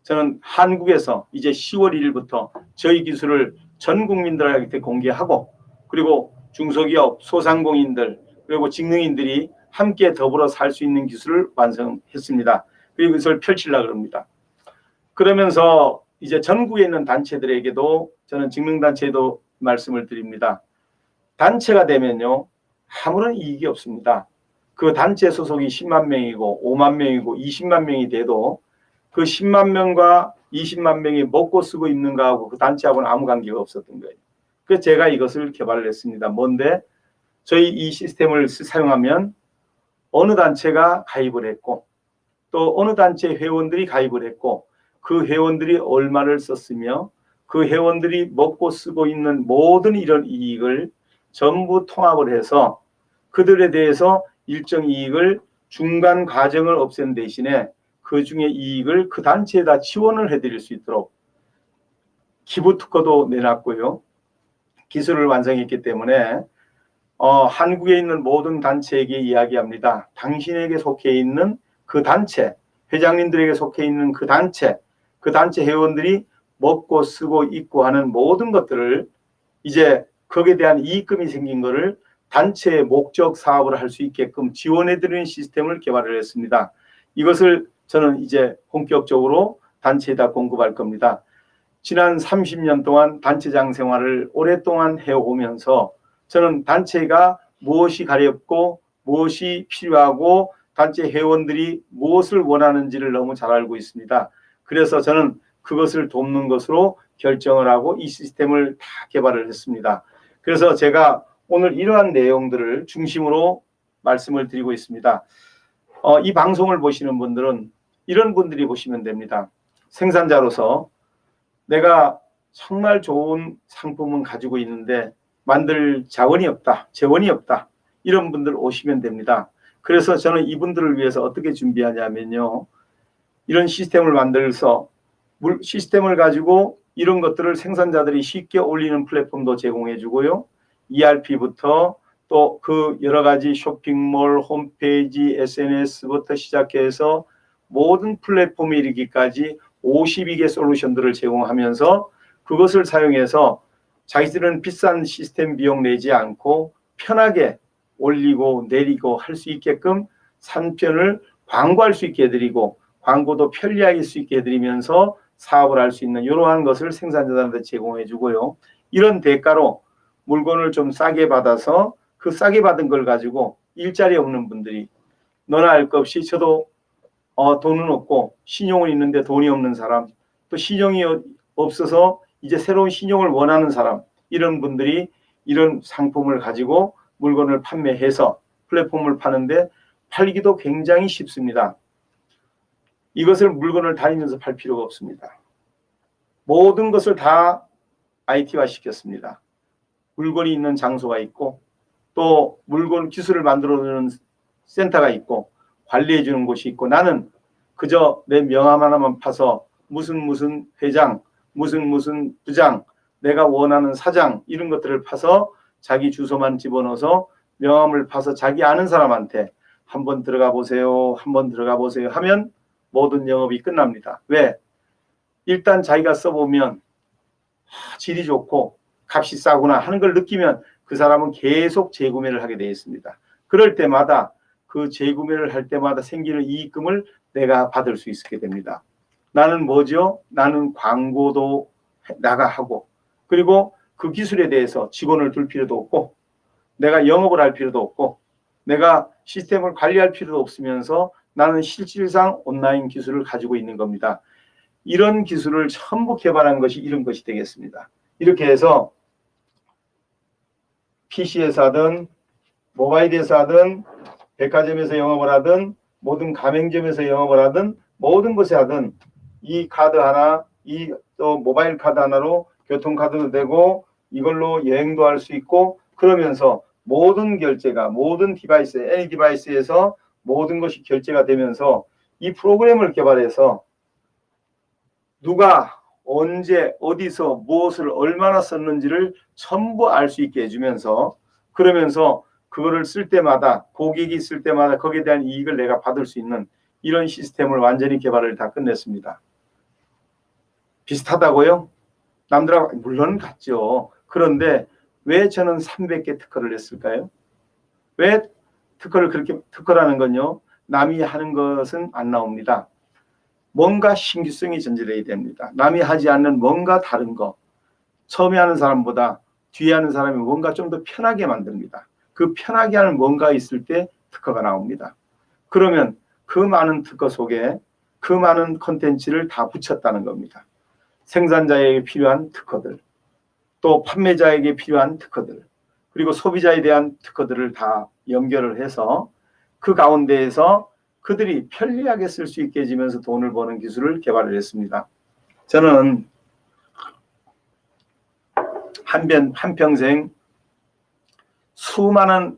저는 한국에서 이제 10월 1일부터 저희 기술을 전 국민들에게 공개하고 그리고 중소기업, 소상공인들 그리고 직능인들이 함께 더불어 살 수 있는 기술을 완성했습니다. 그리고 이것을 펼치려고 합니다. 그러면서 이제 전국에 있는 단체들에게도 저는 직능단체에도 말씀을 드립니다. 단체가 되면요 아무런 이익이 없습니다. 그 단체 소속이 10만 명이고 5만 명이고 20만 명이 돼도 그 10만 명과 20만 명이 먹고 쓰고 있는가하고 그 단체하고는 아무 관계가 없었던 거예요. 그래서 제가 이것을 개발을 했습니다. 뭔데? 저희 이 시스템을 사용하면 어느 단체가 가입을 했고 또 어느 단체 회원들이 가입을 했고 그 회원들이 얼마를 썼으며 그 회원들이 먹고 쓰고 있는 모든 이런 이익을 전부 통합을 해서 그들에 대해서 일정 이익을 중간 과정을 없앤 대신에 그 중에 이익을 그 단체에다 지원을 해드릴 수 있도록 기부 특허도 내놨고요. 기술을 완성했기 때문에 한국에 있는 모든 단체에게 이야기합니다. 당신에게 속해 있는 그 단체, 회장님들에게 속해 있는 그 단체 회원들이 먹고 쓰고 있고 하는 모든 것들을 이제 거기에 대한 이익금이 생긴 것을 단체의 목적 사업을 할 수 있게끔 지원해드리는 시스템을 개발을 했습니다. 이것을 저는 이제 본격적으로 단체에다 공급할 겁니다. 지난 30년 동안 단체장 생활을 오랫동안 해오면서 저는 단체가 무엇이 가렵고 무엇이 필요하고 단체 회원들이 무엇을 원하는지를 너무 잘 알고 있습니다. 그래서 저는 그것을 돕는 것으로 결정을 하고 이 시스템을 다 개발을 했습니다. 그래서 제가 오늘 이러한 내용들을 중심으로 말씀을 드리고 있습니다. 이 방송을 보시는 분들은 이런 분들이 보시면 됩니다. 생산자로서 내가 정말 좋은 상품은 가지고 있는데 만들 자원이 없다, 재원이 없다. 이런 분들 오시면 됩니다. 그래서 저는 이분들을 위해서 어떻게 준비하냐면요. 이런 시스템을 만들어서 시스템을 가지고 이런 것들을 생산자들이 쉽게 올리는 플랫폼도 제공해 주고요. ERP부터 또 그 여러 가지 쇼핑몰, 홈페이지, SNS부터 시작해서 모든 플랫폼에 이르기까지 52개 솔루션들을 제공하면서 그것을 사용해서 자기들은 비싼 시스템 비용 내지 않고 편하게 올리고 내리고 할 수 있게끔 상편을 광고할 수 있게 해드리고 광고도 편리하게 할 수 있게 해드리면서 사업을 할 수 있는 이러한 것을 생산자들한테 제공해 주고요. 이런 대가로 물건을 좀 싸게 받아서 그 싸게 받은 걸 가지고 일자리 없는 분들이 너나 알 것 없이 저도 돈은 없고 신용은 있는데 돈이 없는 사람 또 신용이 없어서 이제 새로운 신용을 원하는 사람 이런 분들이 이런 상품을 가지고 물건을 판매해서 플랫폼을 파는데 팔기도 굉장히 쉽습니다. 이것을 물건을 다니면서 팔 필요가 없습니다. 모든 것을 다 IT화 시켰습니다. 물건이 있는 장소가 있고 또 물건 기술을 만들어주는 센터가 있고 관리해 주는 곳이 있고 나는 그저 내 명함 하나만 파서 무슨 회장 무슨 부장 내가 원하는 사장 이런 것들을 파서 자기 주소만 집어넣어서 명함을 파서 자기 아는 사람한테 한번 들어가 보세요 하면 모든 영업이 끝납니다. 왜? 일단 자기가 써보면 질이 좋고 값이 싸구나 하는 걸 느끼면 그 사람은 계속 재구매를 하게 되어 있습니다. 그럴 때마다 그 재구매를 할 때마다 생기는 이익금을 내가 받을 수 있게 됩니다. 나는 뭐죠? 나는 광고도 나가 하고 그리고 그 기술에 대해서 직원을 둘 필요도 없고 내가 영업을 할 필요도 없고 내가 시스템을 관리할 필요도 없으면서 나는 실질상 온라인 기술을 가지고 있는 겁니다. 이런 기술을 전부 개발한 것이 이런 것이 되겠습니다. 이렇게 해서 PC에서 하든 모바일에서 하든 백화점에서 영업을 하든 모든 가맹점에서 영업을 하든 모든 곳에 하든 이 카드 하나, 이 또 모바일 카드 하나로 교통카드도 되고 이걸로 여행도 할 수 있고 그러면서 모든 결제가 모든 디바이스, 애니 디바이스에서 모든 것이 결제가 되면서 이 프로그램을 개발해서 누가 언제 어디서 무엇을 얼마나 썼는지를 전부 알 수 있게 해주면서 그러면서 그거를 쓸 때마다 고객이 쓸 때마다 거기에 대한 이익을 내가 받을 수 있는 이런 시스템을 완전히 개발을 다 끝냈습니다. 비슷하다고요? 남들하고 물론 같죠. 그런데 왜 저는 300개 특허를 냈을까요? 왜 특허라는 건요. 남이 하는 것은 안 나옵니다. 뭔가 신규성이 전제되어야 됩니다. 남이 하지 않는 뭔가 다른 거. 처음에 하는 사람보다 뒤에 하는 사람이 뭔가 좀 더 편하게 만듭니다. 그 편하게 하는 뭔가 있을 때 특허가 나옵니다. 그러면 그 많은 특허 속에 그 많은 콘텐츠를 다 붙였다는 겁니다. 생산자에게 필요한 특허들, 또 판매자에게 필요한 특허들, 그리고 소비자에 대한 특허들을 다 연결을 해서 그 가운데에서 그들이 편리하게 쓸 수 있게 해주면서 돈을 버는 기술을 개발을 했습니다. 저는 한평생 수많은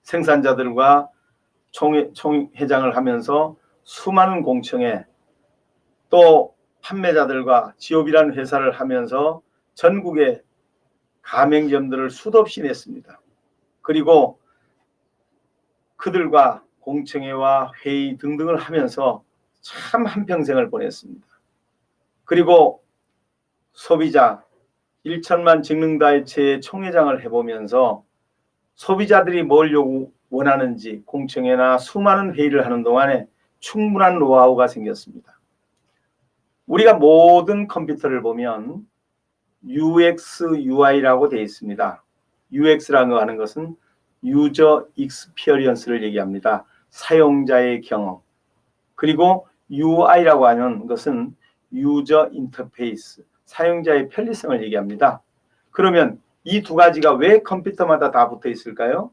생산자들과 총회장을 하면서 수많은 공청회 또 판매자들과 지오비라는 회사를 하면서 전국의 가맹점들을 수도 없이 냈습니다. 그리고 그들과 공청회와 회의 등등을 하면서 참 한평생을 보냈습니다. 그리고 소비자 1천만 직능다이체의 총회장을 해보면서 소비자들이 뭘 원하는지 공청회나 수많은 회의를 하는 동안에 충분한 노하우가 생겼습니다. 우리가 모든 컴퓨터를 보면 UX, UI라고 되어 있습니다. UX라고 하는 것은 유저 익스피리언스를 얘기합니다. 사용자의 경험. 그리고 UI라고 하는 것은 유저 인터페이스, 사용자의 편리성을 얘기합니다. 그러면 이 두 가지가 왜 컴퓨터마다 다 붙어 있을까요?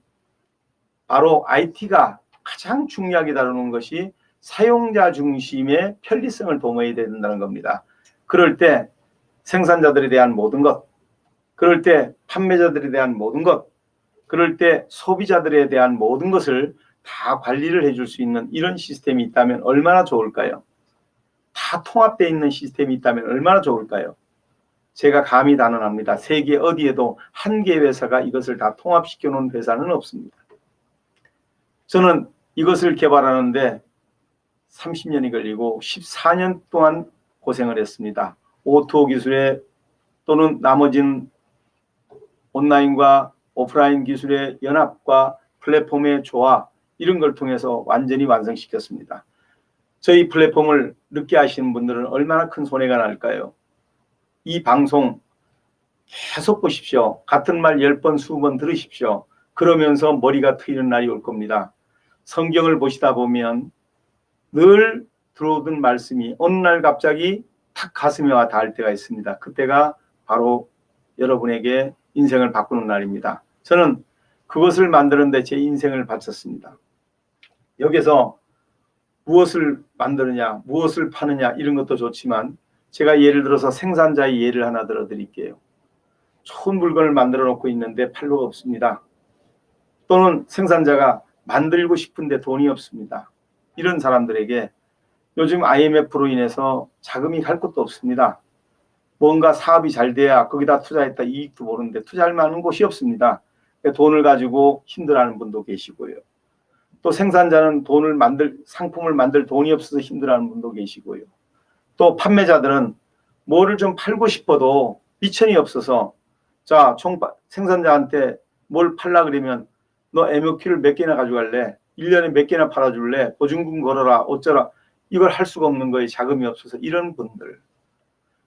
바로 IT가 가장 중요하게 다루는 것이 사용자 중심의 편리성을 도모해야 된다는 겁니다. 그럴 때 생산자들에 대한 모든 것, 그럴 때 판매자들에 대한 모든 것, 그럴 때 소비자들에 대한 모든 것을 다 관리를 해줄 수 있는 이런 시스템이 있다면 얼마나 좋을까요? 다 통합되어 있는 시스템이 있다면 얼마나 좋을까요? 제가 감히 단언합니다. 세계 어디에도 한 개의 회사가 이것을 다 통합시켜 놓은 회사는 없습니다. 저는 이것을 개발하는데 30년이 걸리고 14년 동안 고생을 했습니다. O2O 기술에 또는 나머지는 온라인과 오프라인 기술의 연합과 플랫폼의 조화 이런 걸 통해서 완전히 완성시켰습니다. 저희 플랫폼을 늦게 하시는 분들은 얼마나 큰 손해가 날까요? 이 방송 계속 보십시오. 같은 말 10번, 20번 들으십시오. 그러면서 머리가 트이는 날이 올 겁니다. 성경을 보시다 보면 늘 들어오던 말씀이 어느 날 갑자기 탁 가슴에 와 닿을 때가 있습니다. 그때가 바로 여러분에게 인생을 바꾸는 날입니다. 저는 그것을 만드는데 제 인생을 바쳤습니다. 여기서 무엇을 만드느냐, 무엇을 파느냐 이런 것도 좋지만 제가 예를 들어서 생산자의 예를 하나 들어드릴게요. 좋은 물건을 만들어 놓고 있는데 팔로가 없습니다. 또는 생산자가 만들고 싶은데 돈이 없습니다. 이런 사람들에게 요즘 IMF로 인해서 자금이 갈 곳도 없습니다. 뭔가 사업이 잘 돼야 거기다 투자했다 이익도 보는데 투자할 만한 곳이 없습니다. 돈을 가지고 힘들어하는 분도 계시고요. 또 생산자는 상품을 만들 돈이 없어서 힘들어하는 분도 계시고요. 또 판매자들은 뭐를 좀 팔고 싶어도 미천이 없어서 자, 생산자한테 뭘 팔라 그러면 너 MOQ를 몇 개나 가져갈래? 1년에 몇 개나 팔아줄래? 보증금 걸어라. 어쩌라. 이걸 할 수가 없는 거예요. 자금이 없어서. 이런 분들.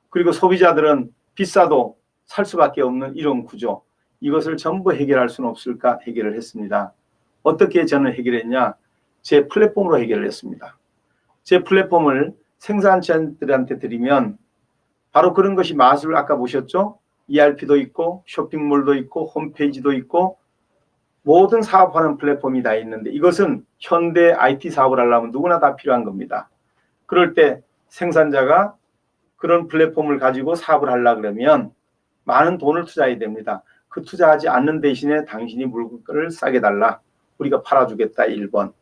그리고 소비자들은 비싸도 살 수밖에 없는 이런 구조. 이것을 전부 해결할 수는 없을까? 해결을 했습니다. 어떻게 저는 해결했냐? 제 플랫폼으로 해결을 했습니다. 제 플랫폼을 생산자들한테 드리면 바로 그런 것이 마술 아까 보셨죠? ERP도 있고 쇼핑몰도 있고 홈페이지도 있고 모든 사업하는 플랫폼이 다 있는데 이것은 현대 IT 사업을 하려면 누구나 다 필요한 겁니다. 그럴 때 생산자가 그런 플랫폼을 가지고 사업을 하려고 그러면 많은 돈을 투자해야 됩니다. 그 투자하지 않는 대신에 당신이 물건을 싸게 달라. 우리가 팔아주겠다. 1번.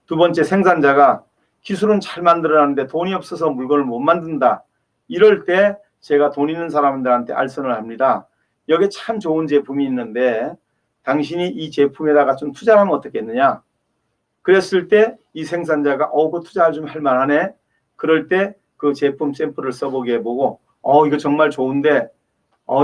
두 번째, 생산자가 기술은 잘 만들어놨는데 돈이 없어서 물건을 못 만든다. 이럴 때 제가 돈 있는 사람들한테 알선을 합니다. 여기 참 좋은 제품이 있는데 당신이 이 제품에다가 좀 투자를 하면 어떻겠느냐. 그랬을 때 이 생산자가 그 투자 좀 할 만하네. 그럴 때 그 제품 샘플을 써보게 해보고 이거 정말 좋은데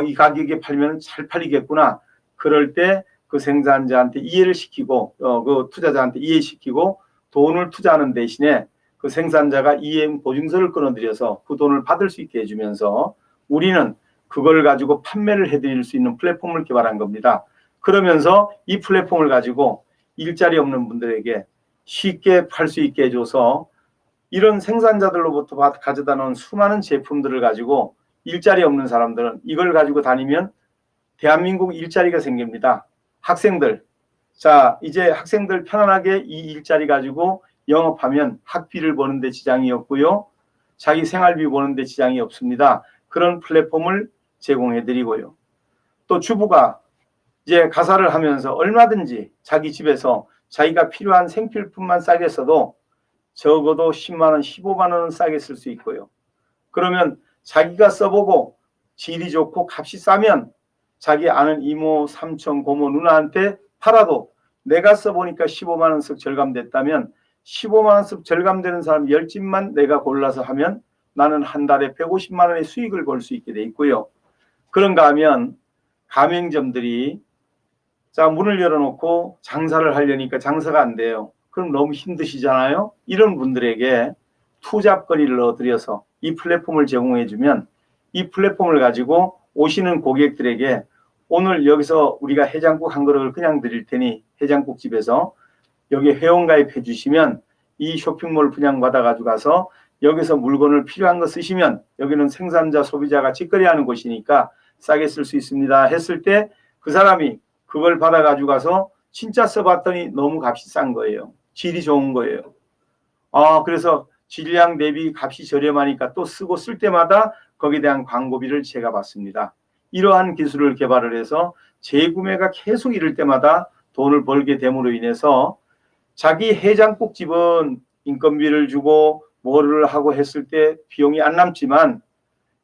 이 가격에 팔면 잘 팔리겠구나. 그럴 때 그 생산자한테 이해를 시키고 그 투자자한테 이해시키고 돈을 투자하는 대신에 그 생산자가 이행 보증서를 끊어들여서 그 돈을 받을 수 있게 해주면서 우리는 그걸 가지고 판매를 해드릴 수 있는 플랫폼을 개발한 겁니다. 그러면서 이 플랫폼을 가지고 일자리 없는 분들에게 쉽게 팔 수 있게 해줘서 이런 생산자들로부터 가져다 놓은 수많은 제품들을 가지고 일자리 없는 사람들은 이걸 가지고 다니면 대한민국 일자리가 생깁니다. 학생들, 자 이제 학생들 편안하게 이 일자리 가지고 영업하면 학비를 버는데 지장이 없고요. 자기 생활비 버는데 지장이 없습니다. 그런 플랫폼을 제공해드리고요. 또 주부가 이제 가사를 하면서 얼마든지 자기 집에서 자기가 필요한 생필품만 싸게 써도 적어도 10만 원, 15만 원은 싸게 쓸 수 있고요. 그러면 자기가 써보고 질이 좋고 값이 싸면 자기 아는 이모, 삼촌, 고모, 누나한테 팔아도 내가 써보니까 15만 원씩 절감됐다면 15만 원씩 절감되는 사람 10집만 내가 골라서 하면 나는 한 달에 150만 원의 수익을 벌 수 있게 돼 있고요. 그런가 하면 가맹점들이 자 문을 열어놓고 장사를 하려니까 장사가 안 돼요. 그럼 너무 힘드시잖아요. 이런 분들에게 투잡거리를 넣어드려서 이 플랫폼을 제공해주면 이 플랫폼을 가지고 오시는 고객들에게 오늘 여기서 우리가 해장국 한 그릇을 그냥 드릴 테니 해장국집에서 여기 회원가입해 주시면 이 쇼핑몰 분양받아 가지고 가서 여기서 물건을 필요한 거 쓰시면 여기는 생산자 소비자가 직거래하는 곳이니까 싸게 쓸 수 있습니다 했을 때 그 사람이 그걸 받아 가지고 가서 진짜 써봤더니 너무 값이 싼 거예요. 질이 좋은 거예요. 그래서 질량 대비 값이 저렴하니까 또 쓰고 쓸 때마다 거기에 대한 광고비를 제가 받습니다. 이러한 기술을 개발을 해서 재구매가 계속 이럴 때마다 돈을 벌게 됨으로 인해서 자기 해장국집은 인건비를 주고 뭐를 하고 했을 때 비용이 안 남지만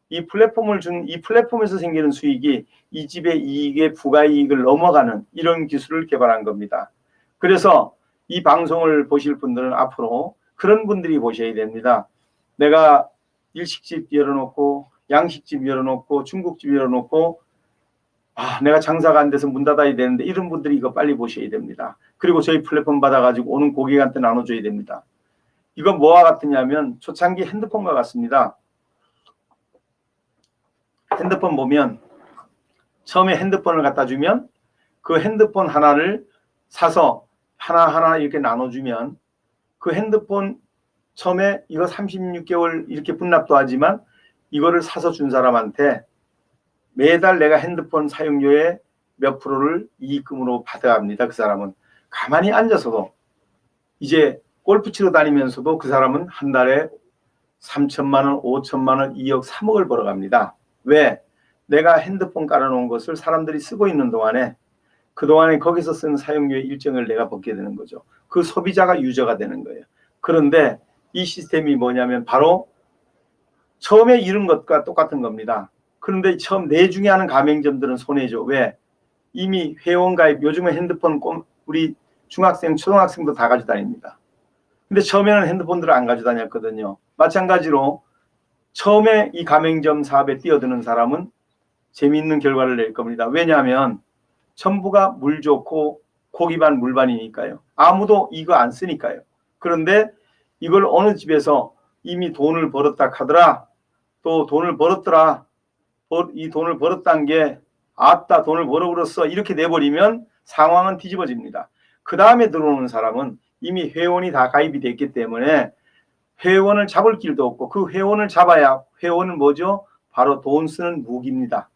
이 플랫폼에서 생기는 수익이 이 집의 이익의 부가이익을 넘어가는 이런 기술을 개발한 겁니다. 그래서 이 방송을 보실 분들은 앞으로 그런 분들이 보셔야 됩니다. 내가 일식집 열어놓고 양식집 열어놓고 중국집 열어놓고 내가 장사가 안 돼서 문 닫아야 되는데 이런 분들이 이거 빨리 보셔야 됩니다. 그리고 저희 플랫폼 받아가지고 오는 고객한테 나눠줘야 됩니다. 이건 뭐와 같으냐면 초창기 핸드폰과 같습니다. 핸드폰 보면 처음에 핸드폰을 갖다 주면 그 핸드폰 하나를 사서 하나하나 이렇게 나눠주면 그 핸드폰 처음에 이거 36개월 이렇게 분납도 하지만 이거를 사서 준 사람한테 매달 내가 핸드폰 사용료의 몇 프로를 이익금으로 받아갑니다. 그 사람은 가만히 앉아서도 이제 골프 치러 다니면서도 그 사람은 한 달에 3천만 원, 5천만 원, 2억, 3억을 벌어갑니다. 왜? 내가 핸드폰 깔아놓은 것을 사람들이 쓰고 있는 동안에 그동안에 거기서 쓴 사용료의 일정을 내가 받게 되는 거죠. 그 소비자가 유저가 되는 거예요. 그런데 이 시스템이 뭐냐면 바로 처음에 이런 것과 똑같은 겁니다. 그런데 처음 내중에 하는 가맹점들은 손해죠. 왜? 이미 회원가입, 요즘에 핸드폰 우리 중학생, 초등학생도 다 가지고 다닙니다. 근데 처음에는 핸드폰들을 안 가지고 다녔거든요. 마찬가지로 처음에 이 가맹점 사업에 뛰어드는 사람은 재미있는 결과를 낼 겁니다. 왜냐하면 전부가 물 좋고 고기반 물반이니까요. 아무도 이거 안 쓰니까요. 그런데 이걸 어느 집에서 이미 돈을 벌었다 하더라. 또 돈을 벌었더라. 이 돈을 벌었다는 게 아따 돈을 벌어버렸어. 이렇게 내버리면 상황은 뒤집어집니다. 그 다음에 들어오는 사람은 이미 회원이 다 가입이 됐기 때문에 회원을 잡을 길도 없고 그 회원을 잡아야 회원은 뭐죠? 바로 돈 쓰는 무기입니다.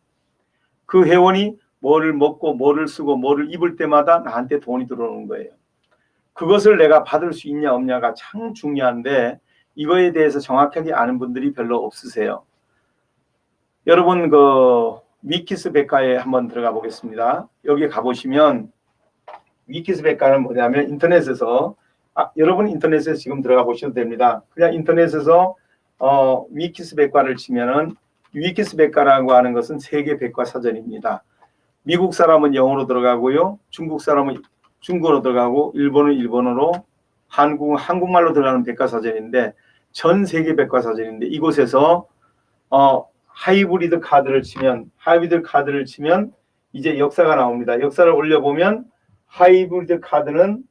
그 회원이 뭐를 먹고 뭐를 쓰고 뭐를 입을 때마다 나한테 돈이 들어오는 거예요. 그것을 내가 받을 수 있냐 없냐가 참 중요한데 이거에 대해서 정확하게 아는 분들이 별로 없으세요. 여러분 그 위키스 백과에 한번 들어가 보겠습니다. 여기 가보시면 위키스 백과는 뭐냐면 인터넷에서 여러분 인터넷에 지금 들어가 보셔도 됩니다. 그냥 인터넷에서 위키스 백과를 치면은 위키스 백과라고 하는 것은 세계 백과 사전입니다. 미국 사람은 영어로 들어가고요. 중국 사람은 중국어로 들어가고 일본은 일본어로 한국은 한국말로 들어가는 백과사전인데 전 세계 백과사전인데 이곳에서 하이브리드 카드를 치면 이제 역사가 나옵니다. 역사를 올려보면 하이브리드 카드는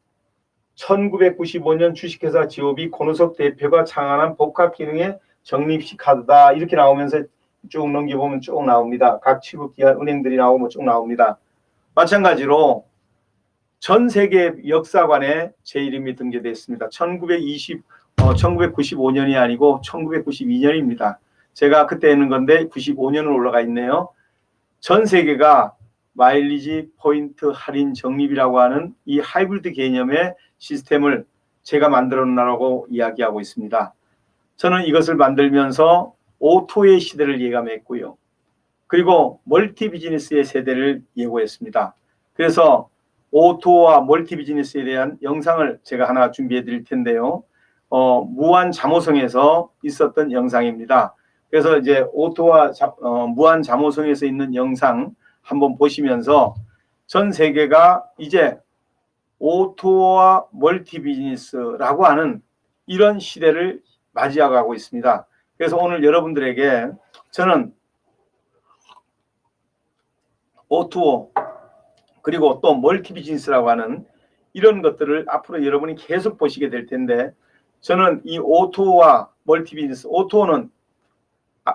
1995년 주식회사 지오비 권우석 대표가 창안한 복합 기능의 적립식 카드다. 이렇게 나오면서 쭉 넘겨보면 쭉 나옵니다. 각 취급 기관 은행들이 나오면 쭉 나옵니다. 마찬가지로 전 세계 역사관에 제 이름이 등재되어 있습니다. 1995년이 아니고 1992년입니다. 제가 그때 있는 건데 95년으로 올라가 있네요. 전 세계가 마일리지 포인트 할인 적립이라고 하는 이 하이브리드 개념의 시스템을 제가 만들어 놓으라고 이야기하고 있습니다. 저는 이것을 만들면서 오토의 시대를 예감했고요. 그리고 멀티 비즈니스의 세대를 예고했습니다. 그래서 오토와 멀티 비즈니스에 대한 영상을 제가 하나 준비해 드릴 텐데요. 무한 잠호성에서 있었던 영상입니다. 그래서 이제 오토와 무한 잠호성에서 있는 영상 한번 보시면서 전 세계가 이제 오토와 멀티 비즈니스라고 하는 이런 시대를 맞이하고 있습니다. 그래서 오늘 여러분들에게 저는 오토 그리고 또 멀티 비즈니스라고 하는 이런 것들을 앞으로 여러분이 계속 보시게 될 텐데 저는 이 오토와 멀티 비즈니스, 오토는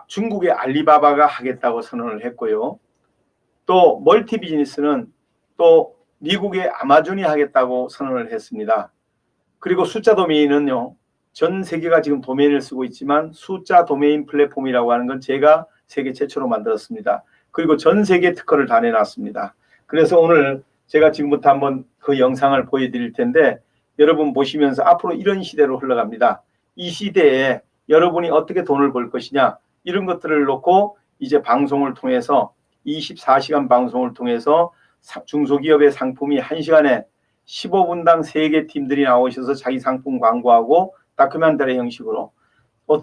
중국의 알리바바가 하겠다고 선언을 했고요. 또 멀티 비즈니스는 또 미국의 아마존이 하겠다고 선언을 했습니다. 그리고 숫자 도메인은요. 전 세계가 지금 도메인을 쓰고 있지만 숫자 도메인 플랫폼이라고 하는 건 제가 세계 최초로 만들었습니다. 그리고 전 세계 특허를 다 내놨습니다. 그래서 오늘 제가 지금부터 한번 그 영상을 보여드릴 텐데 여러분 보시면서 앞으로 이런 시대로 흘러갑니다. 이 시대에 여러분이 어떻게 돈을 벌 것이냐 이런 것들을 놓고 이제 방송을 통해서 24시간 방송을 통해서 중소기업의 상품이 1시간에 15분당 3개 팀들이 나오셔서 자기 상품 광고하고 다큐멘터리 형식으로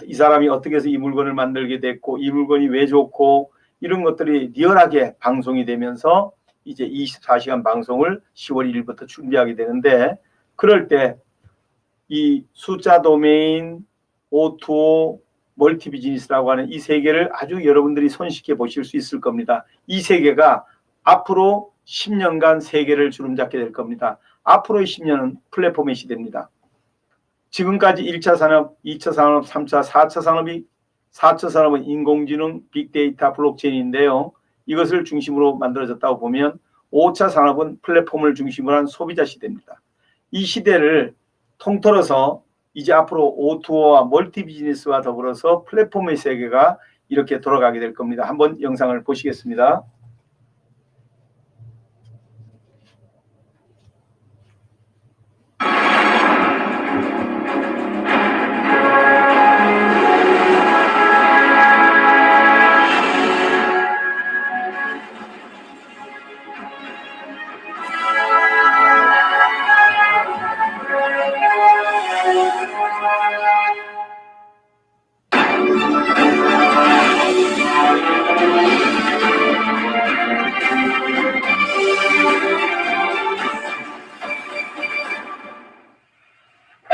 이 사람이 어떻게 해서 이 물건을 만들게 됐고 이 물건이 왜 좋고 이런 것들이 리얼하게 방송이 되면서 이제 24시간 방송을 10월 1일부터 준비하게 되는데 그럴 때 이 숫자 도메인, 오토, 멀티 비즈니스라고 하는 이 세 개를 아주 여러분들이 손쉽게 보실 수 있을 겁니다. 이 세 개가 앞으로 10년간 세계를 주름잡게 될 겁니다. 앞으로의 10년은 플랫폼의 시대입니다. 지금까지 1차 산업, 2차 산업, 3차, 4차 산업은 인공지능, 빅데이터, 블록체인인데요. 이것을 중심으로 만들어졌다고 보면 5차 산업은 플랫폼을 중심으로 한 소비자 시대입니다. 이 시대를 통틀어서 이제 앞으로 오토와 멀티 비즈니스와 더불어서 플랫폼의 세계가 이렇게 돌아가게 될 겁니다. 한번 영상을 보시겠습니다.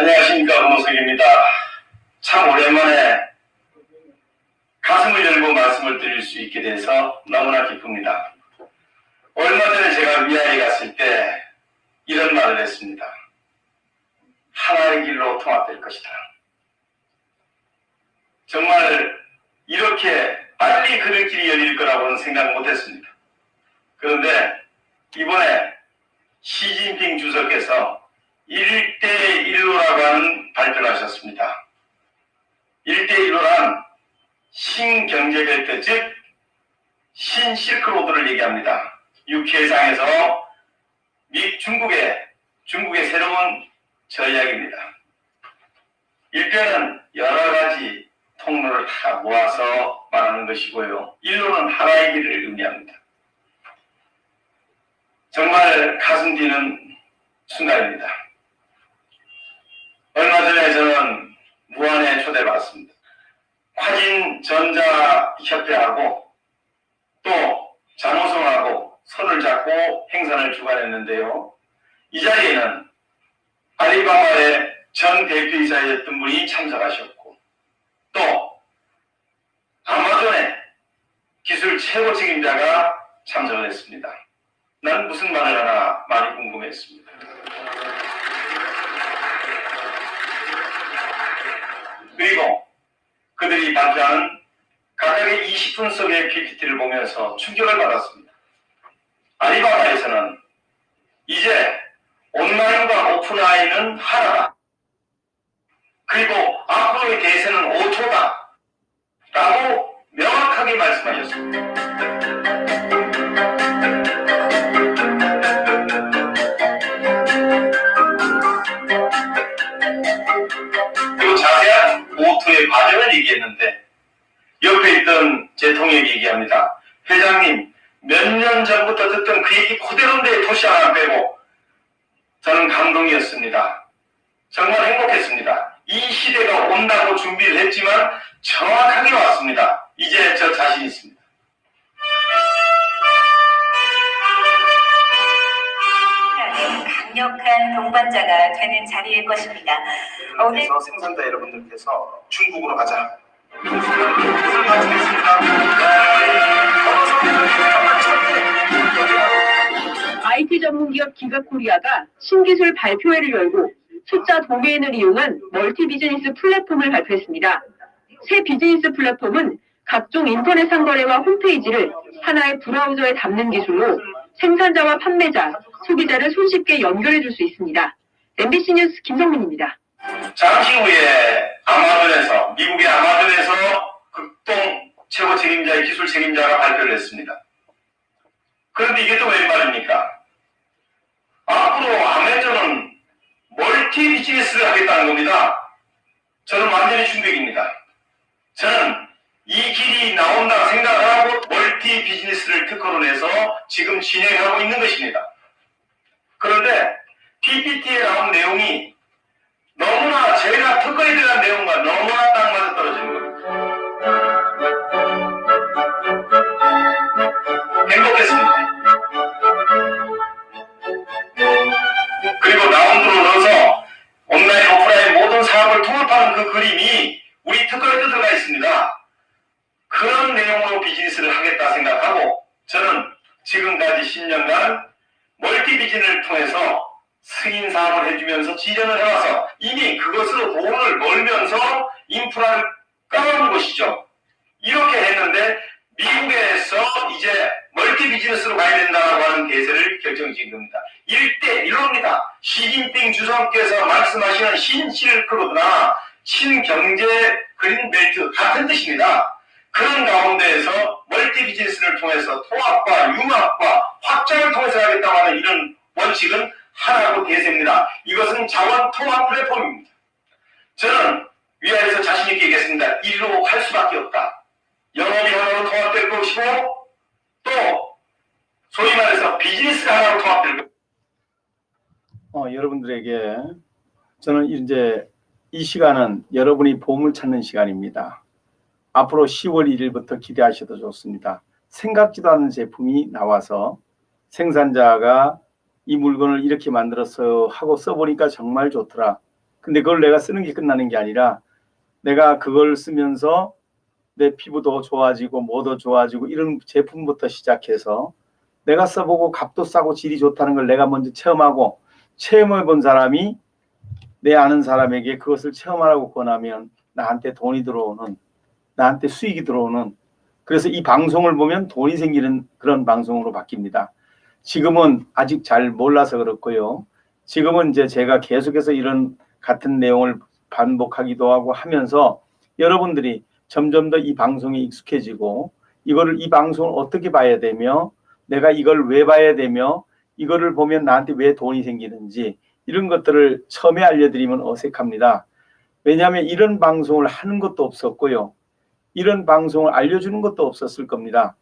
안녕하십니까, 권우석입니다. 참 오랜만에 가슴을 열고 말씀을 드릴 수 있게 돼서 너무나 기쁩니다. 얼마 전에 제가 위아에 갔을 때 이런 말을 했습니다. 하나의 길로 통합될 것이다. 정말 이렇게 빨리 그런 길이 열릴 거라고는 생각 못했습니다. 그런데 이번에 시진핑 주석께서 1대1로라고 하는 발표를 하셨습니다. 1대1로란 신경제벨트, 즉 신실크로드를 얘기합니다. 육해상에서 중국의 새로운 전략입니다. 일편은 여러 가지 통로를 다 모아서 말하는 것이고요. 일로는 하나의 길을 의미합니다. 정말 가슴 뛰는 순간입니다. 얼마 전에 저는 무안에 초대받았습니다. 화진전자협회하고 또 장호성하고 손을 잡고 행사를 주관했는데요. 이 자리에는 알리바바의 전 대표이사였던 분이 참석하셨고 또 아마존의 기술 최고 책임자가 참석을 했습니다. 난 무슨 말을 하나 많이 궁금했습니다. 그리고 그들이 발표하는 각각의 20분 속의 PPT를 보면서 충격을 받았습니다. 알리바바에서는 이제 온라인과 오프라인은 하나다. 그리고 앞으로의 대세는 오토다. 라고 명확하게 말씀하셨습니다. 그리고 자세한 오토의 과정을 얘기했는데 옆에 있던 제 동역이 얘기합니다. 회장님, 몇 년 전부터 듣던 그 얘기 그대로인데 토시 하나 빼고 저는 감동이었습니다. 정말 행복했습니다. 이 시대가 온다고 준비를 했지만 정확하게 왔습니다. 이제 저 자신 있습니다. 강력한 동반자가 되는 자리일 것입니다. 오늘 그래서 생산자 여러분들께서 중국으로 가자. 무슨 말씀이십니까? IT 전문기업 기가코리아가 신기술 발표회를 열고 숫자 도메인을 이용한 멀티 비즈니스 플랫폼을 발표했습니다. 새 비즈니스 플랫폼은 각종 인터넷 상거래와 홈페이지를 하나의 브라우저에 담는 기술로 생산자와 판매자, 소비자를 손쉽게 연결해 줄 수 있습니다. MBC 뉴스 김성민입니다. 잠시 후에 미국의 아마존에서 극동 최고 책임자의 기술 책임자가 발표를 했습니다. 그런데 이게 또 웬 말입니까? 앞으로 아마존은 멀티 비즈니스를 하겠다는 겁니다. 저는 완전히 충격입니다. 저는 이 길이 나온다 생각을 하고 멀티 비즈니스를 특허로 내서 지금 진행하고 있는 것입니다. 그런데 PPT에 나온 내용이 너무나 제가 특허에 대한 내용과 너무나 딱 맞아 떨어지는 겁니다. 행복했습니다. 그리고 라운드로 넣어서 온라인, 오프라인 모든 사업을 통합하는 그 그림이 우리 특허에도 들어가 있습니다. 그런 내용으로 비즈니스를 하겠다 생각하고 저는 지금까지 10년간 멀티 비즈니스를 통해서 승인 사업을 해주면서 지정을 해와서 이미 그것으로 돈을 벌면서 인프라를 깔아놓은 것이죠. 이렇게 했는데 미국에서 이제 멀티 비즈니스로 가야 된다고 하는 대세를 결정지은 겁니다. 1대1로입니다. 시진핑 주석께서 말씀하시는 신실크로드나 신경제 그린벨트 같은 뜻입니다. 그런 가운데에서 멀티 비즈니스를 통해서 통합과 융합과 확장을 통해서 하겠다고 하는 이런 원칙은 하나고 대세입니다. 이것은 자원 통합 플랫폼입니다. 저는 위아래에서 자신 있게 얘기했습니다. 이리로 갈 수밖에 없다. 영업이 하나로 통합될 것이고 또 소위 말해서 비즈니스가 하나로 통합될 것입니다. 여러분들에게 저는 이제 이 시간은 여러분이 보물 찾는 시간입니다. 앞으로 10월 1일부터 기대하셔도 좋습니다. 생각지도 않은 제품이 나와서 생산자가 이 물건을 이렇게 만들어서 하고 써보니까 정말 좋더라. 근데 그걸 내가 쓰는 게 끝나는 게 아니라 내가 그걸 쓰면서 내 피부도 좋아지고 뭐도 좋아지고 이런 제품부터 시작해서 내가 써보고 값도 싸고 질이 좋다는 걸 내가 먼저 체험하고 체험해 본 사람이 내 아는 사람에게 그것을 체험하라고 권하면 나한테 돈이 들어오는, 나한테 수익이 들어오는, 그래서 이 방송을 보면 돈이 생기는 그런 방송으로 바뀝니다. 지금은 아직 잘 몰라서 그렇고요. 지금은 이제 제가 계속해서 이런 같은 내용을 반복하기도 하고 하면서 여러분들이 점점 더 이 방송에 익숙해지고 이 방송을 어떻게 봐야 되며 내가 이걸 왜 봐야 되며 이거를 보면 나한테 왜 돈이 생기는지 이런 것들을 처음에 알려드리면 어색합니다. 왜냐하면 이런 방송을 하는 것도 없었고요. 이런 방송을 알려주는 것도 없었을 겁니다.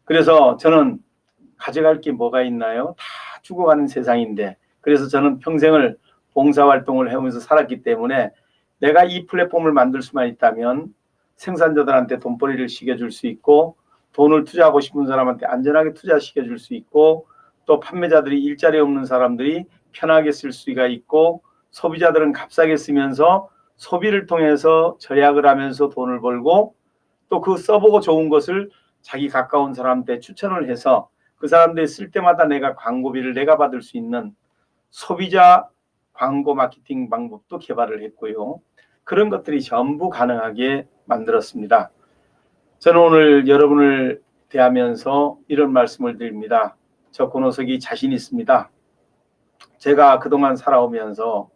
그래서 저는 가져갈 게 뭐가 있나요? 다 죽어가는 세상인데, 그래서 저는 평생을 봉사활동을 해오면서 살았기 때문에 내가 이 플랫폼을 만들 수만 있다면 생산자들한테 돈벌이를 시켜줄 수 있고, 돈을 투자하고 싶은 사람한테 안전하게 투자시켜줄 수 있고, 또 판매자들이 일자리 없는 사람들이 편하게 쓸 수가 있고, 소비자들은 값싸게 쓰면서 소비를 통해서 절약을 하면서 돈을 벌고, 또 그 써보고 좋은 것을 자기 가까운 사람한테 추천을 해서 그 사람들이 쓸 때마다 내가 광고비를 내가 받을 수 있는 소비자 광고 마케팅 방법도 개발을 했고요. 그런 것들이 전부 가능하게 만들었습니다. 저는 오늘 여러분을 대하면서 이런 말씀을 드립니다. 저 권호석이 자신 있습니다. 제가 그동안 살아오면서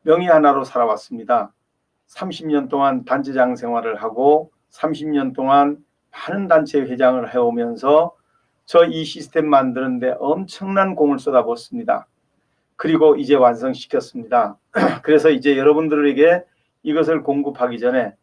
명의 하나로 살아왔습니다. 30년 동안 단체장 생활을 하고 30년 동안 많은 단체 회장을 해오면서 저 이 시스템 만드는데 엄청난 공을 쏟아붓습니다. 그리고 이제 완성시켰습니다. 그래서 이제 여러분들에게 이것을 공급하기 전에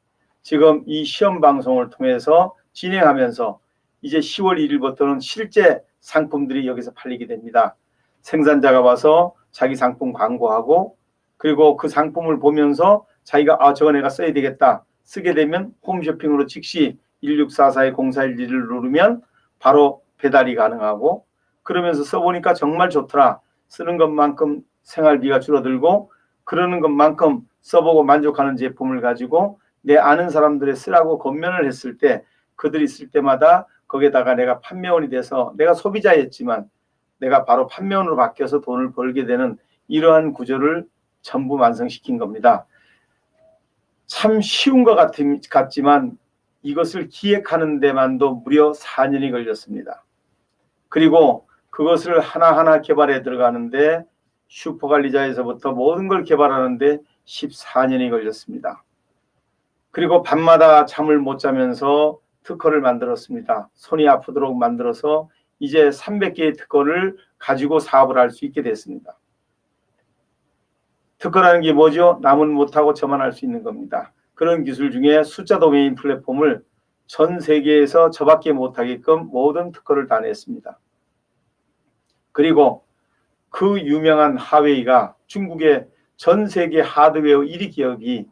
지금 이 시험 방송을 통해서 진행하면서 이제 10월 1일부터는 실제 상품들이 여기서 팔리게 됩니다. 생산자가 와서 자기 상품 광고하고, 그리고 그 상품을 보면서 자기가 저거 내가 써야 되겠다 쓰게 되면 홈쇼핑으로 즉시 1644-0412를 누르면 바로 배달이 가능하고, 그러면서 써보니까 정말 좋더라, 쓰는 것만큼 생활비가 줄어들고 그러는 것만큼 써보고 만족하는 제품을 가지고 내 아는 사람들의 쓰라고 권면을 했을 때 그들이 쓸 때마다 거기에다가 내가 판매원이 돼서 내가 소비자였지만 내가 바로 판매원으로 바뀌어서 돈을 벌게 되는 이러한 구조를 전부 완성시킨 겁니다. 참 쉬운 것 같지만 이것을 기획하는 데만도 무려 4년이 걸렸습니다. 그리고 그것을 하나하나 개발해 들어가는데 슈퍼관리자에서부터 모든 걸 개발하는데 14년이 걸렸습니다. 그리고 밤마다 잠을 못 자면서 특허를 만들었습니다. 손이 아프도록 만들어서 이제 300개의 특허를 가지고 사업을 할 수 있게 됐습니다. 특허라는 게 뭐죠? 남은 못하고 저만 할 수 있는 겁니다. 그런 기술 중에 숫자 도메인 플랫폼을 전 세계에서 저밖에 못하게끔 모든 특허를 다 냈습니다. 그리고 그 유명한 하웨이가 중국의 전 세계 하드웨어 1위 기업이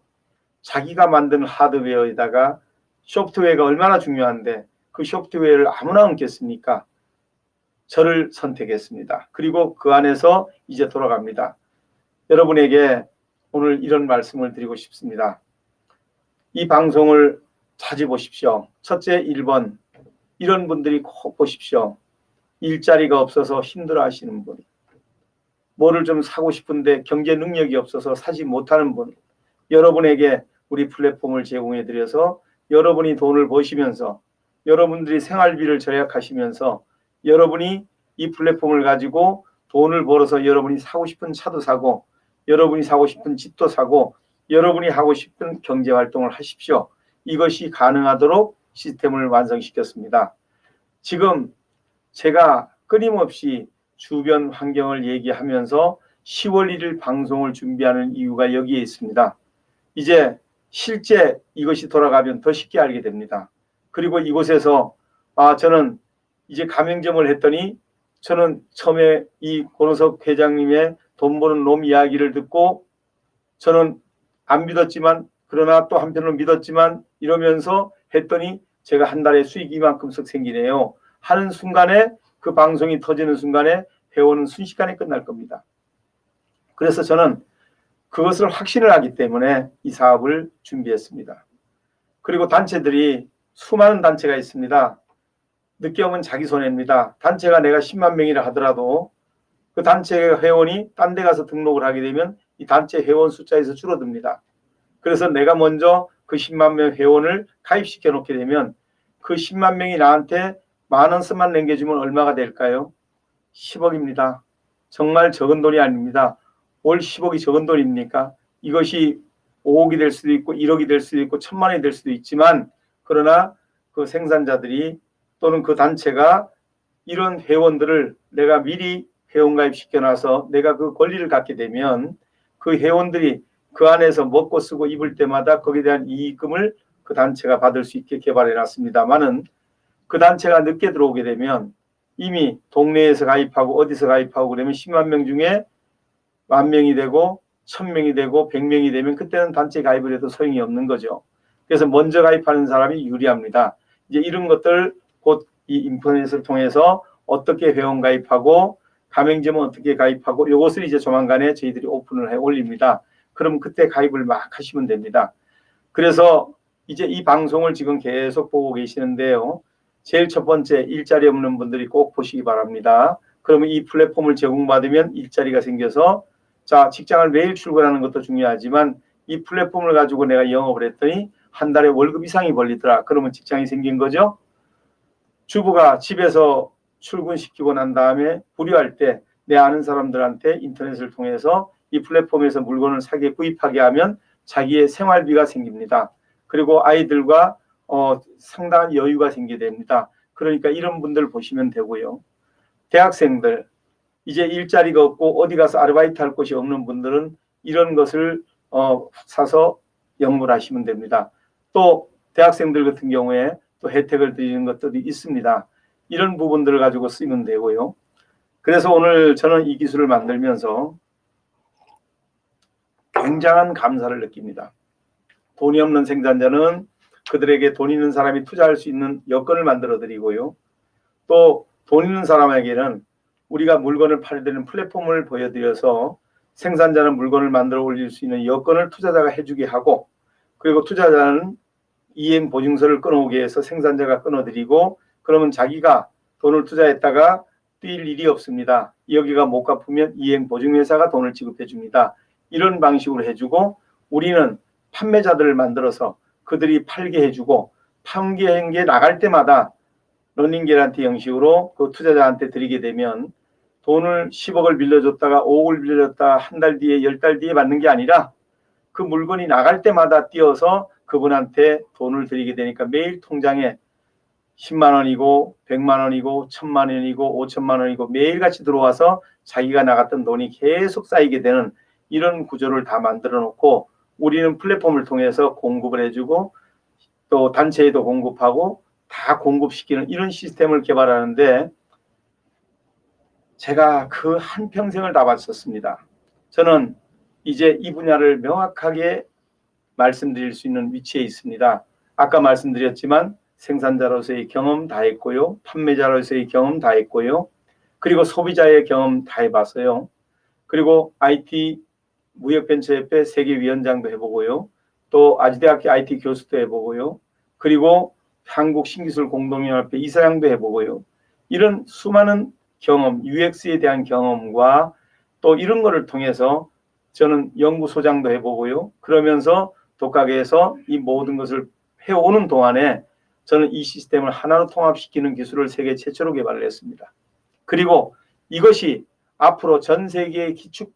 자기가 만든 하드웨어에다가 소프트웨어가 얼마나 중요한데 그 소프트웨어를 아무나 얹겠습니까? 저를 선택했습니다. 그리고 그 안에서 이제 돌아갑니다. 여러분에게 오늘 이런 말씀을 드리고 싶습니다. 이 방송을 자주 보십시오. 첫째 1번, 이런 분들이 꼭 보십시오. 일자리가 없어서 힘들어 하시는 분, 뭐를 좀 사고 싶은데 경제 능력이 없어서 사지 못하는 분, 여러분에게 우리 플랫폼을 제공해 드려서 여러분이 돈을 버시면서 여러분들이 생활비를 절약하시면서 여러분이 이 플랫폼을 가지고 돈을 벌어서 여러분이 사고 싶은 차도 사고 여러분이 사고 싶은 집도 사고 여러분이 하고 싶은 경제활동을 하십시오. 이것이 가능하도록 시스템을 완성시켰습니다. 지금 제가 끊임없이 주변 환경을 얘기하면서 10월 1일 방송을 준비하는 이유가 여기에 있습니다. 이제 실제 이것이 돌아가면 더 쉽게 알게 됩니다. 그리고 이곳에서 저는 이제 가맹점을 했더니 저는 처음에 이 권호석 회장님의 돈 버는 놈 이야기를 듣고 저는 안 믿었지만 그러나 또 한편으로 믿었지만 이러면서 했더니 제가 한 달에 수익 이만큼씩 생기네요 하는 순간에 그 방송이 터지는 순간에 회원은 순식간에 끝날 겁니다. 그래서 저는 그것을 확신을 하기 때문에 이 사업을 준비했습니다. 그리고 단체들이 수많은 단체가 있습니다. 늦게 오면 자기 손해입니다. 단체가 내가 10만 명이라 하더라도 그 단체 회원이 딴 데 가서 등록을 하게 되면 이 단체 회원 숫자에서 줄어듭니다. 그래서 내가 먼저 그 10만 명 회원을 가입시켜 놓게 되면 그 10만 명이 나한테 10,000원씩만 남겨주면 얼마가 될까요? 10억입니다. 정말 적은 돈이 아닙니다. 올 10억이 적은 돈입니까? 이것이 5억이 될 수도 있고 1억이 될 수도 있고 1,000만 원이 될 수도 있지만 그러나 그 생산자들이 또는 그 단체가 이런 회원들을 내가 미리 회원가입 시켜놔서 내가 그 권리를 갖게 되면 그 회원들이 그 안에서 먹고 쓰고 입을 때마다 거기에 대한 이익금을 그 단체가 받을 수 있게 개발해 놨습니다만은 그 단체가 늦게 들어오게 되면 이미 동네에서 가입하고 어디서 가입하고 그러면 10만 명 중에 10,000명이 되고 1,000명이 되고 100명이 되면 그때는 단체 가입을 해도 소용이 없는 거죠. 그래서 먼저 가입하는 사람이 유리합니다. 이제 이런 것들 곧 이 인터넷을 통해서 어떻게 회원 가입하고 가맹점은 어떻게 가입하고 이것을 이제 조만간에 저희들이 오픈을 해 올립니다. 그럼 그때 가입을 막 하시면 됩니다. 그래서 이제 이 방송을 지금 계속 보고 계시는데요. 제일 첫 번째 일자리 없는 분들이 꼭 보시기 바랍니다. 그러면 이 플랫폼을 제공받으면 일자리가 생겨서 자 직장을 매일 출근하는 것도 중요하지만 이 플랫폼을 가지고 내가 영업을 했더니 한 달에 월급 이상이 벌리더라. 그러면 직장이 생긴 거죠. 주부가 집에서 출근시키고 난 다음에 불효할 때 내 아는 사람들한테 인터넷을 통해서 이 플랫폼에서 물건을 사게 구입하게 하면 자기의 생활비가 생깁니다. 그리고 아이들과 상당한 여유가 생기게 됩니다. 그러니까 이런 분들 보시면 되고요. 대학생들 이제 일자리가 없고 어디 가서 아르바이트 할 곳이 없는 분들은 이런 것을 사서 영업을 하시면 됩니다. 또 대학생들 같은 경우에 또 혜택을 드리는 것들이 있습니다. 이런 부분들을 가지고 쓰면 되고요. 그래서 오늘 저는 이 기술을 만들면서 굉장한 감사를 느낍니다. 돈이 없는 생산자는 그들에게 돈 있는 사람이 투자할 수 있는 여건을 만들어 드리고요. 또 돈 있는 사람에게는 우리가 물건을 팔 때는 플랫폼을 보여드려서 생산자는 물건을 만들어 올릴 수 있는 여건을 투자자가 해주게 하고 그리고 투자자는 이행 보증서를 끊어오게 해서 생산자가 끊어드리고 그러면 자기가 돈을 투자했다가 뛸 일이 없습니다. 여기가 못 갚으면 이행 보증회사가 돈을 지급해 줍니다. 이런 방식으로 해주고 우리는 판매자들을 만들어서 그들이 팔게 해주고 판매한 게 나갈 때마다 러닝 개런티 형식으로 그 투자자한테 드리게 되면 돈을 10억을 빌려줬다가 5억을 빌려줬다가 한 달 뒤에 10달 뒤에 받는 게 아니라 그 물건이 나갈 때마다 띄어서 그분한테 돈을 드리게 되니까 매일 통장에 10만 원이고 100만 원이고 1,000만 원이고 5천만 원이고 매일같이 들어와서 자기가 나갔던 돈이 계속 쌓이게 되는 이런 구조를 다 만들어 놓고 우리는 플랫폼을 통해서 공급을 해주고 또 단체에도 공급하고 다 공급시키는 이런 시스템을 개발하는데 제가 그 한평생을 다 바쳤습니다. 저는 이제 이 분야를 명확하게 말씀드릴 수 있는 위치에 있습니다. 아까 말씀드렸지만 생산자로서의 경험 다 했고요. 판매자로서의 경험 다 했고요. 그리고 소비자의 경험 다 해봤어요. 그리고 IT 무역벤처협회 세계위원장도 해보고요. 또 아주대학교 IT 교수도 해보고요. 그리고 한국 신기술 공동연합회 이사장도 해보고요. 이런 수많은 경험, UX에 대한 경험과 또 이런 거를 통해서 저는 연구소장도 해보고요. 그러면서 독학에서 이 모든 것을 해오는 동안에 저는 이 시스템을 하나로 통합시키는 기술을 세계 최초로 개발을 했습니다. 그리고 이것이 앞으로 전 세계의 기축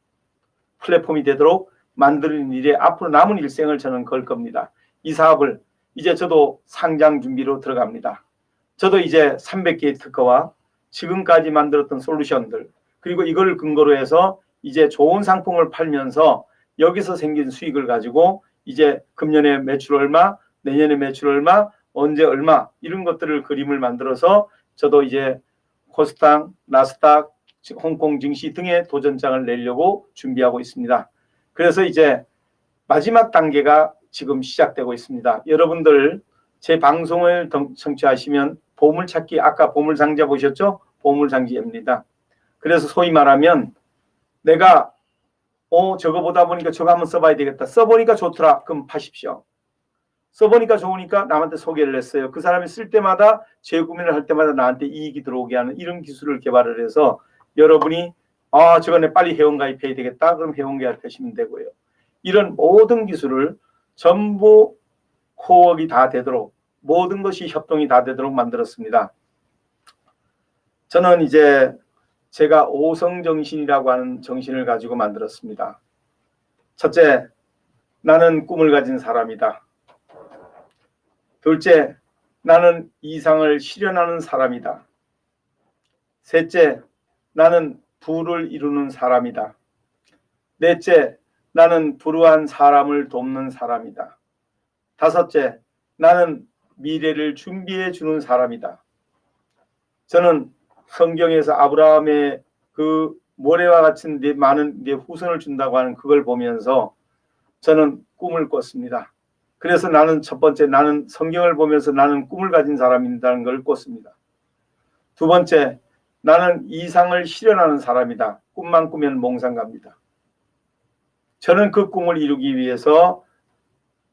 플랫폼이 되도록 만드는 일에 앞으로 남은 일생을 저는 걸 겁니다. 이 사업을 이제 저도 상장 준비로 들어갑니다. 저도 이제 300개의 특허와 지금까지 만들었던 솔루션들 그리고 이걸 근거로 해서 이제 좋은 상품을 팔면서 여기서 생긴 수익을 가지고 이제 금년에 매출 얼마, 내년에 매출 얼마, 언제 얼마 이런 것들을 그림을 만들어서 저도 이제 코스닥, 나스닥, 홍콩 증시 등의 도전장을 내려고 준비하고 있습니다. 그래서 이제 마지막 단계가 지금 시작되고 있습니다. 여러분들 제 방송을 청취하시면 보물찾기 아까 보물상자 보셨죠? 보물상자입니다. 그래서 소위 말하면 내가 저거 보다 보니까 저거 한번 써봐야 되겠다. 써보니까 좋더라. 그럼 파십시오. 써보니까 좋으니까 남한테 소개를 했어요. 그 사람이 쓸 때마다 재구매를 할 때마다 나한테 이익이 들어오게 하는 이런 기술을 개발을 해서 여러분이 저거네 빨리 회원가입해야 되겠다. 그럼 회원가입하시면 되고요. 이런 모든 기술을 전부 코어가 다 되도록 모든 것이 협동이 다 되도록 만들었습니다. 저는 이제 제가 5성 정신이라고 하는 정신을 가지고 만들었습니다. 첫째, 나는 꿈을 가진 사람이다. 둘째, 나는 이상을 실현하는 사람이다. 셋째, 나는 부를 이루는 사람이다. 넷째, 나는 불우한 사람을 돕는 사람이다. 다섯째, 나는 미래를 준비해 주는 사람이다. 저는 성경에서 아브라함의 그 모래와 같은 많은 후손을 준다고 하는 그걸 보면서 저는 꿈을 꿨습니다. 그래서 나는 첫 번째, 나는 성경을 보면서 나는 꿈을 가진 사람이라는 걸 꿨습니다. 두 번째, 나는 이상을 실현하는 사람이다. 꿈만 꾸면 몽상갑니다. 저는 그 꿈을 이루기 위해서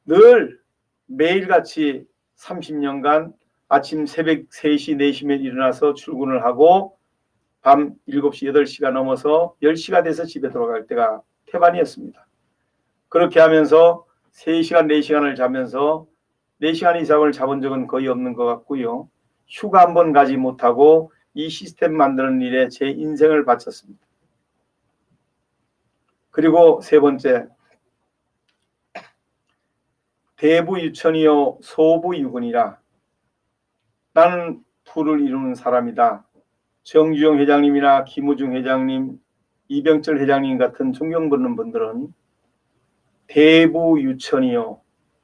늘 매일같이 30년간 아침 새벽 3시, 4시에 일어나서 출근을 하고 밤 7시, 8시가 넘어서 10시가 돼서 집에 돌아갈 때가 태반이었습니다. 그렇게 하면서 3시간, 4시간을 자면서 4시간 이상을 자본 적은 거의 없는 것 같고요. 휴가 한 번 가지 못하고 이 시스템 만드는 일에 제 인생을 바쳤습니다. 그리고 세 번째, 대부유천이요 소부유근이라. 나는 부를 이루는 사람이다. 정주영 회장님이나 김우중 회장님, 이병철 회장님 같은 존경받는 분들은 대부유천이요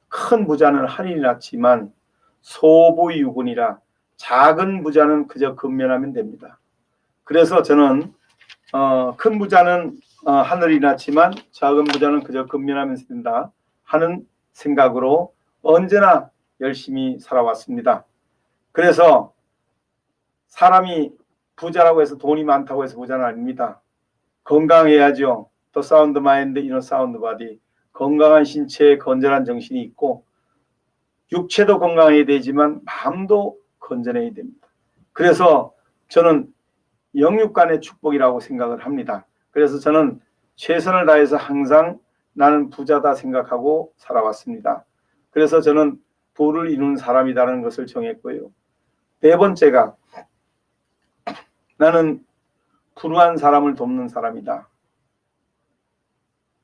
큰 부자는 하늘이 났지만 소부유근이라 작은 부자는 그저 근면하면 됩니다. 그래서 저는 큰 부자는 하늘이 났지만 작은 부자는 그저 근면하면 된다 하는 생각으로 언제나 열심히 살아왔습니다. 그래서 사람이 부자라고 해서 돈이 많다고 해서 부자는 아닙니다. 건강해야죠. 더 사운드 마인드, 이너 사운드 바디. 건강한 신체에 건전한 정신이 있고 육체도 건강해야 되지만 마음도 건전해야 됩니다. 그래서 저는 영육간의 축복이라고 생각을 합니다. 그래서 저는 최선을 다해서 항상 나는 부자다 생각하고 살아왔습니다. 그래서 저는 부를 이루는 사람이라는 것을 정했고요. 네 번째가 나는 불우한 사람을 돕는 사람이다.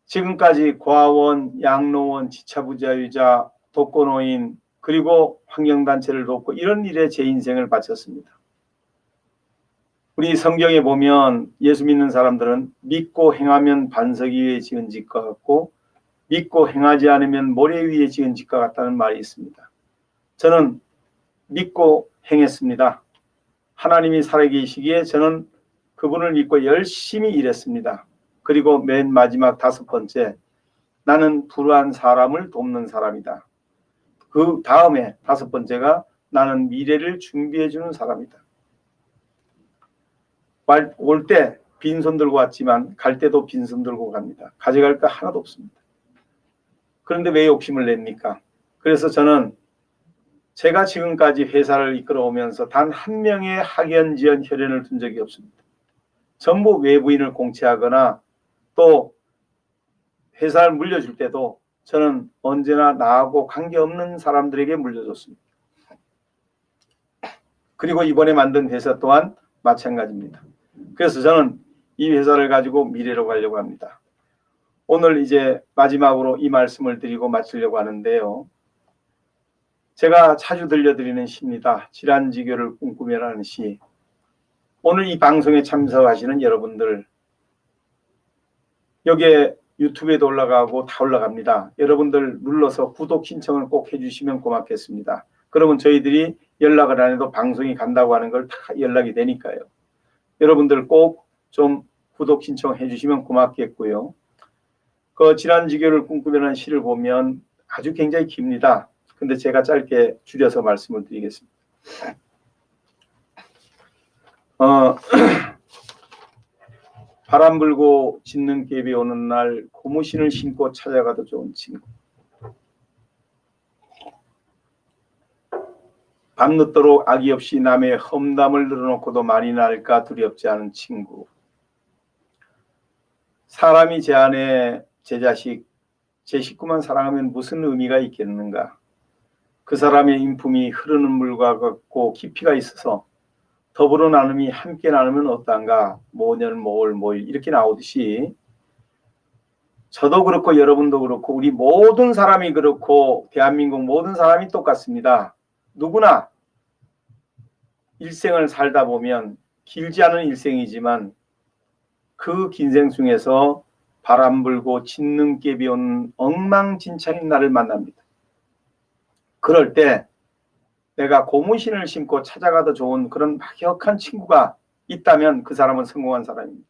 지금까지 과원, 양로원, 지차부자유자, 독거노인 그리고 환경단체를 돕고 이런 일에 제 인생을 바쳤습니다. 우리 성경에 보면 예수 믿는 사람들은 믿고 행하면 반석 위에 지은 집과 같고 믿고 행하지 않으면 모래 위에 지은 집과 같다는 말이 있습니다. 저는 믿고 행했습니다. 하나님이 살아계시기에 저는 그분을 믿고 열심히 일했습니다. 그리고 맨 마지막 다섯 번째, 나는 불우한 사람을 돕는 사람이다. 그 다음에 다섯 번째가 나는 미래를 준비해 주는 사람이다. 올 때 빈손 들고 왔지만 갈 때도 빈손 들고 갑니다. 가져갈 거 하나도 없습니다. 그런데 왜 욕심을 냅니까? 그래서 저는 제가 지금까지 회사를 이끌어오면서 단 한 명의 학연, 지연, 혈연을 둔 적이 없습니다. 전부 외부인을 공채하거나 또 회사를 물려줄 때도 저는 언제나 나하고 관계없는 사람들에게 물려줬습니다. 그리고 이번에 만든 회사 또한 마찬가지입니다. 그래서 저는 이 회사를 가지고 미래로 가려고 합니다. 오늘 이제 마지막으로 이 말씀을 드리고 마치려고 하는데요. 제가 자주 들려드리는 시입니다. 질환지교를 꿈꾸며라는 시. 오늘 이 방송에 참석하시는 여러분들, 여기에 유튜브에도 올라가고 다 올라갑니다. 여러분들 눌러서 구독 신청을 꼭 해주시면 고맙겠습니다. 그러면 저희들이 연락을 안 해도 방송이 간다고 하는 걸 다 연락이 되니까요. 여러분들 꼭 좀 구독 신청해 주시면 고맙겠고요. 그 질환지교를 꿈꾸며라는 시를 보면 아주 굉장히 깁니다. 근데 제가 짧게 줄여서 말씀을 드리겠습니다. 바람 불고 짖는 갭이 오는 날 고무신을 신고 찾아가도 좋은 친구. 밤늦도록 악의 없이 남의 험담을 늘어놓고도 많이 날까 두렵지 않은 친구. 사람이 제 아내, 제 자식, 제 식구만 사랑하면 무슨 의미가 있겠는가. 그 사람의 인품이 흐르는 물과 같고 깊이가 있어서 더불어 나눔이 함께 나누면 어떤가. 모년 모월 모일 이렇게 나오듯이 저도 그렇고 여러분도 그렇고 우리 모든 사람이 그렇고 대한민국 모든 사람이 똑같습니다. 누구나 일생을 살다 보면 길지 않은 일생이지만 그 긴 생 중에서 바람 불고 짓눈깨비 오는 엉망진창인 나를 만납니다. 그럴 때 내가 고무신을 신고 찾아가도 좋은 그런 막역한 친구가 있다면 그 사람은 성공한 사람입니다.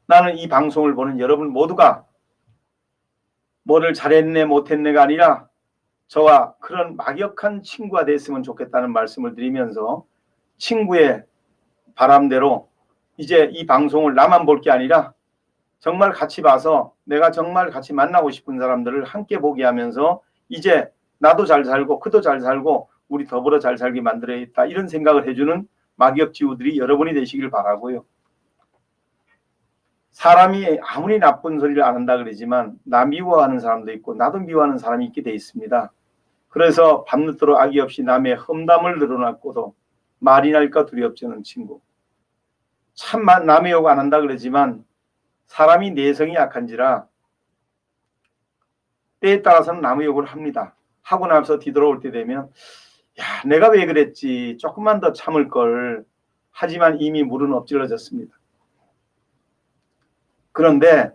나는 이 방송을 보는 여러분 모두가 뭐를 잘했네 못했네가 아니라 저와 그런 막역한 친구가 됐으면 좋겠다는 말씀을 드리면서 친구의 바람대로 이제 이 방송을 나만 볼 게 아니라 정말 같이 봐서 내가 정말 같이 만나고 싶은 사람들을 함께 보게 하면서 이제 나도 잘 살고 그도 잘 살고 우리 더불어 잘 살게 만들어야겠다 이런 생각을 해주는 막역지우들이 여러분이 되시길 바라고요. 사람이 아무리 나쁜 소리를 안 한다 그러지만 나 미워하는 사람도 있고 나도 미워하는 사람이 있게 돼 있습니다. 그래서 밤늦도록 악의 없이 남의 험담을 늘어놨고도 말이 날까 두렵지 않은 친구. 참 남의 욕 안 한다 그러지만 사람이 내성이 약한지라 때에 따라서는 남의 욕을 합니다. 하고 나서 뒤돌아올 때 되면 야 내가 왜 그랬지 조금만 더 참을 걸 하지만 이미 물은 엎질러졌습니다. 그런데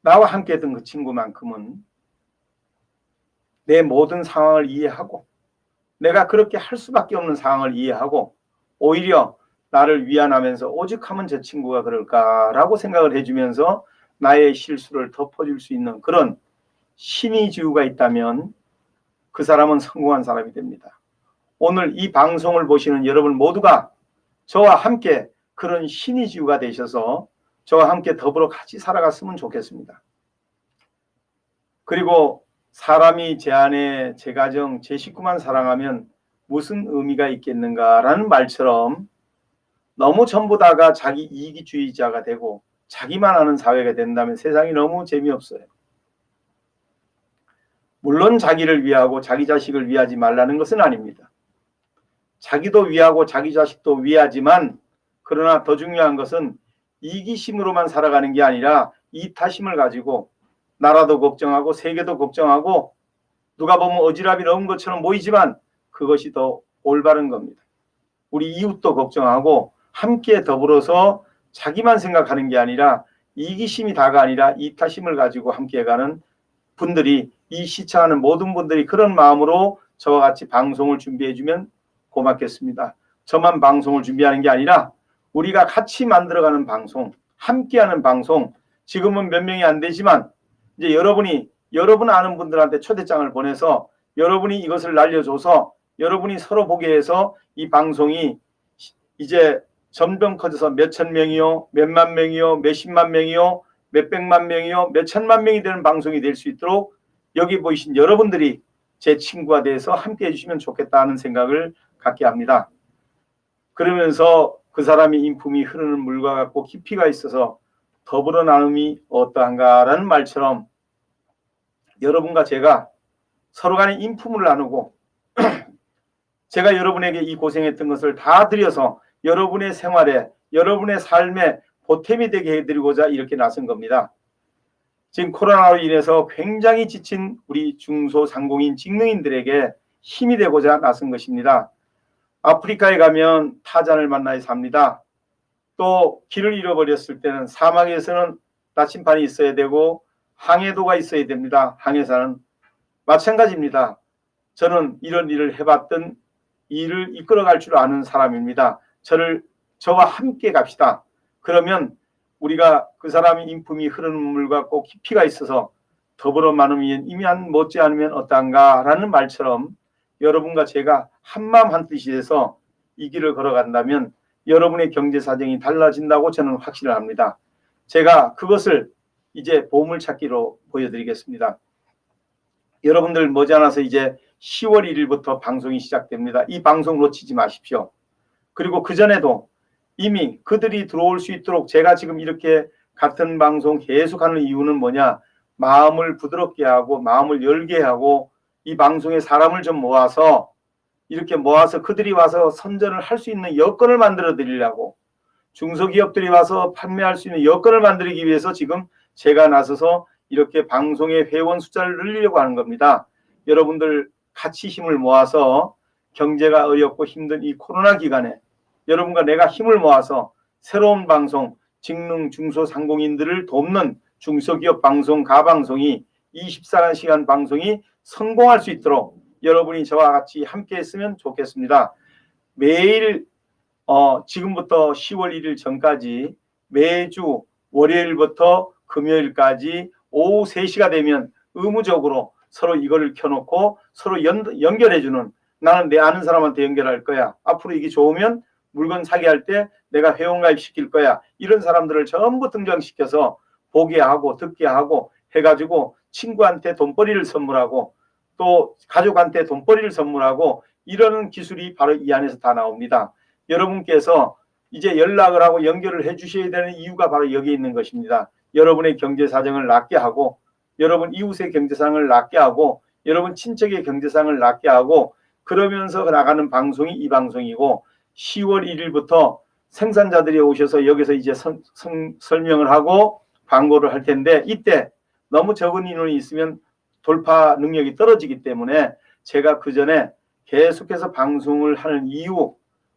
나와 함께 했던 그 친구만큼은 내 모든 상황을 이해하고 내가 그렇게 할 수밖에 없는 상황을 이해하고 오히려 나를 위안하면서 오죽하면 저 친구가 그럴까라고 생각을 해주면서 나의 실수를 덮어줄 수 있는 그런 신의지우가 있다면 그 사람은 성공한 사람이 됩니다. 오늘 이 방송을 보시는 여러분 모두가 저와 함께 그런 신의지우가 되셔서 저와 함께 더불어 같이 살아갔으면 좋겠습니다. 그리고 사람이 제 아내, 제 가정, 제 식구만 사랑하면 무슨 의미가 있겠는가라는 말처럼 너무 전부 다가 자기 이기주의자가 되고 자기만 아는 사회가 된다면 세상이 너무 재미없어요. 물론 자기를 위하고 자기 자식을 위하지 말라는 것은 아닙니다. 자기도 위하고 자기 자식도 위하지만 그러나 더 중요한 것은 이기심으로만 살아가는 게 아니라 이타심을 가지고 나라도 걱정하고 세계도 걱정하고 누가 보면 어지럽이 넣은 것처럼 보이지만 그것이 더 올바른 겁니다. 우리 이웃도 걱정하고 함께 더불어서 자기만 생각하는 게 아니라 이기심이 다가 아니라 이타심을 가지고 함께 가는 분들이 이 시청하는 모든 분들이 그런 마음으로 저와 같이 방송을 준비해 주면 고맙겠습니다. 저만 방송을 준비하는 게 아니라 우리가 같이 만들어가는 방송, 함께하는 방송, 지금은 몇 명이 안 되지만 이제 여러분 아는 분들한테 초대장을 보내서 여러분이 이것을 날려줘서 여러분이 서로 보게 해서 이 방송이 이제 점점 커져서 몇천 명이요, 몇만 명이요, 몇십만 명이요, 몇백만 명이요, 몇천만 명이 되는 방송이 될 수 있도록 여기 보이신 여러분들이 제 친구가 돼서 함께 해주시면 좋겠다는 생각을 갖게 합니다. 그러면서 그 사람이 인품이 흐르는 물과 같고 깊이가 있어서 더불어 나눔이 어떠한가라는 말처럼 여러분과 제가 서로 간에 인품을 나누고 제가 여러분에게 이 고생했던 것을 다 드려서 여러분의 생활에 여러분의 삶에 보탬이 되게 해드리고자 이렇게 나선 겁니다. 지금 코로나로 인해서 굉장히 지친 우리 중소상공인 직능인들에게 힘이 되고자 나선 것입니다. 아프리카에 가면 타잔을 만나야 삽니다. 또 길을 잃어버렸을 때는 사막에서는 나침반이 있어야 되고 항해도가 있어야 됩니다. 항해사는 마찬가지입니다. 저는 이런 일을 해봤던 일을 이끌어갈 줄 아는 사람입니다. 저와 함께 갑시다. 그러면 우리가 그 사람의 인품이 흐르는 물과 꼭 깊이가 있어서 더불어 나누면 못지 않으면 어떠한가라는 말처럼 여러분과 제가 한마음 한뜻이 돼서 이 길을 걸어간다면 여러분의 경제 사정이 달라진다고 저는 확신을 합니다. 제가 그것을 이제 보물찾기로 보여드리겠습니다. 여러분들 머지않아서 이제 10월 1일부터 방송이 시작됩니다. 이 방송 놓치지 마십시오. 그리고 그전에도 이미 그들이 들어올 수 있도록 제가 지금 이렇게 같은 방송 계속하는 이유는 뭐냐, 마음을 부드럽게 하고 마음을 열게 하고 이 방송에 사람을 좀 모아서 이렇게 모아서 그들이 와서 선전을 할 수 있는 여건을 만들어 드리려고, 중소기업들이 와서 판매할 수 있는 여건을 만들기 위해서 지금 제가 나서서 이렇게 방송의 회원 숫자를 늘리려고 하는 겁니다. 여러분들 같이 힘을 모아서 경제가 어렵고 힘든 이 코로나 기간에 여러분과 내가 힘을 모아서 새로운 방송, 직능 중소상공인들을 돕는 중소기업 방송, 가방송이 24시간 방송이 성공할 수 있도록 여러분이 저와 같이 함께 했으면 좋겠습니다. 매일 지금부터 10월 1일 전까지 매주 월요일부터 금요일까지 오후 3시가 되면 의무적으로 서로 이거를 켜놓고 서로 연결해주는, 나는 내 아는 사람한테 연결할 거야. 앞으로 이게 좋으면 물건 사게 할 때 내가 회원가입 시킬 거야. 이런 사람들을 전부 등장시켜서 보게 하고 듣게 하고 해가지고 친구한테 돈벌이를 선물하고 또 가족한테 돈벌이를 선물하고 이러는 기술이 바로 이 안에서 다 나옵니다. 여러분께서 이제 연락을 하고 연결을 해 주셔야 되는 이유가 바로 여기 있는 것입니다. 여러분의 경제 사정을 낫게 하고, 여러분 이웃의 경제 사정을 낫게 하고, 여러분 친척의 경제 사정을 낫게 하고, 그러면서 나가는 방송이 이 방송이고, 10월 1일부터 생산자들이 오셔서 여기서 이제 설명을 하고 광고를 할 텐데, 이때 너무 적은 인원이 있으면 돌파 능력이 떨어지기 때문에 제가 그 전에 계속해서 방송을 하는 이유,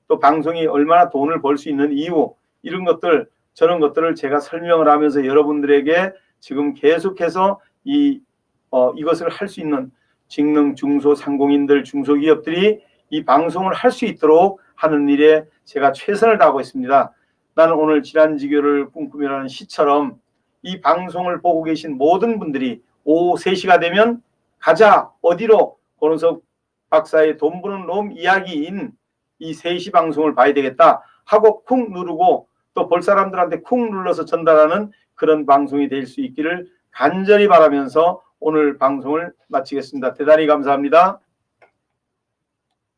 또 방송이 얼마나 돈을 벌 수 있는 이유, 이런 것들, 저런 것들을 제가 설명을 하면서 여러분들에게 지금 계속해서 이것을 할 수 있는 직능 중소상공인들, 중소기업들이 이 방송을 할 수 있도록 하는 일에 제가 최선을 다하고 있습니다. 나는 오늘 질환지교를 꿈꾸며라는 시처럼 이 방송을 보고 계신 모든 분들이 오후 3시가 되면 가자, 어디로, 권은석 박사의 돈 버는 놈 이야기인 이 3시 방송을 봐야 되겠다 하고 쿵 누르고 또 볼 사람들한테 쿵 눌러서 전달하는 그런 방송이 될 수 있기를 간절히 바라면서 오늘 방송을 마치겠습니다. 대단히 감사합니다.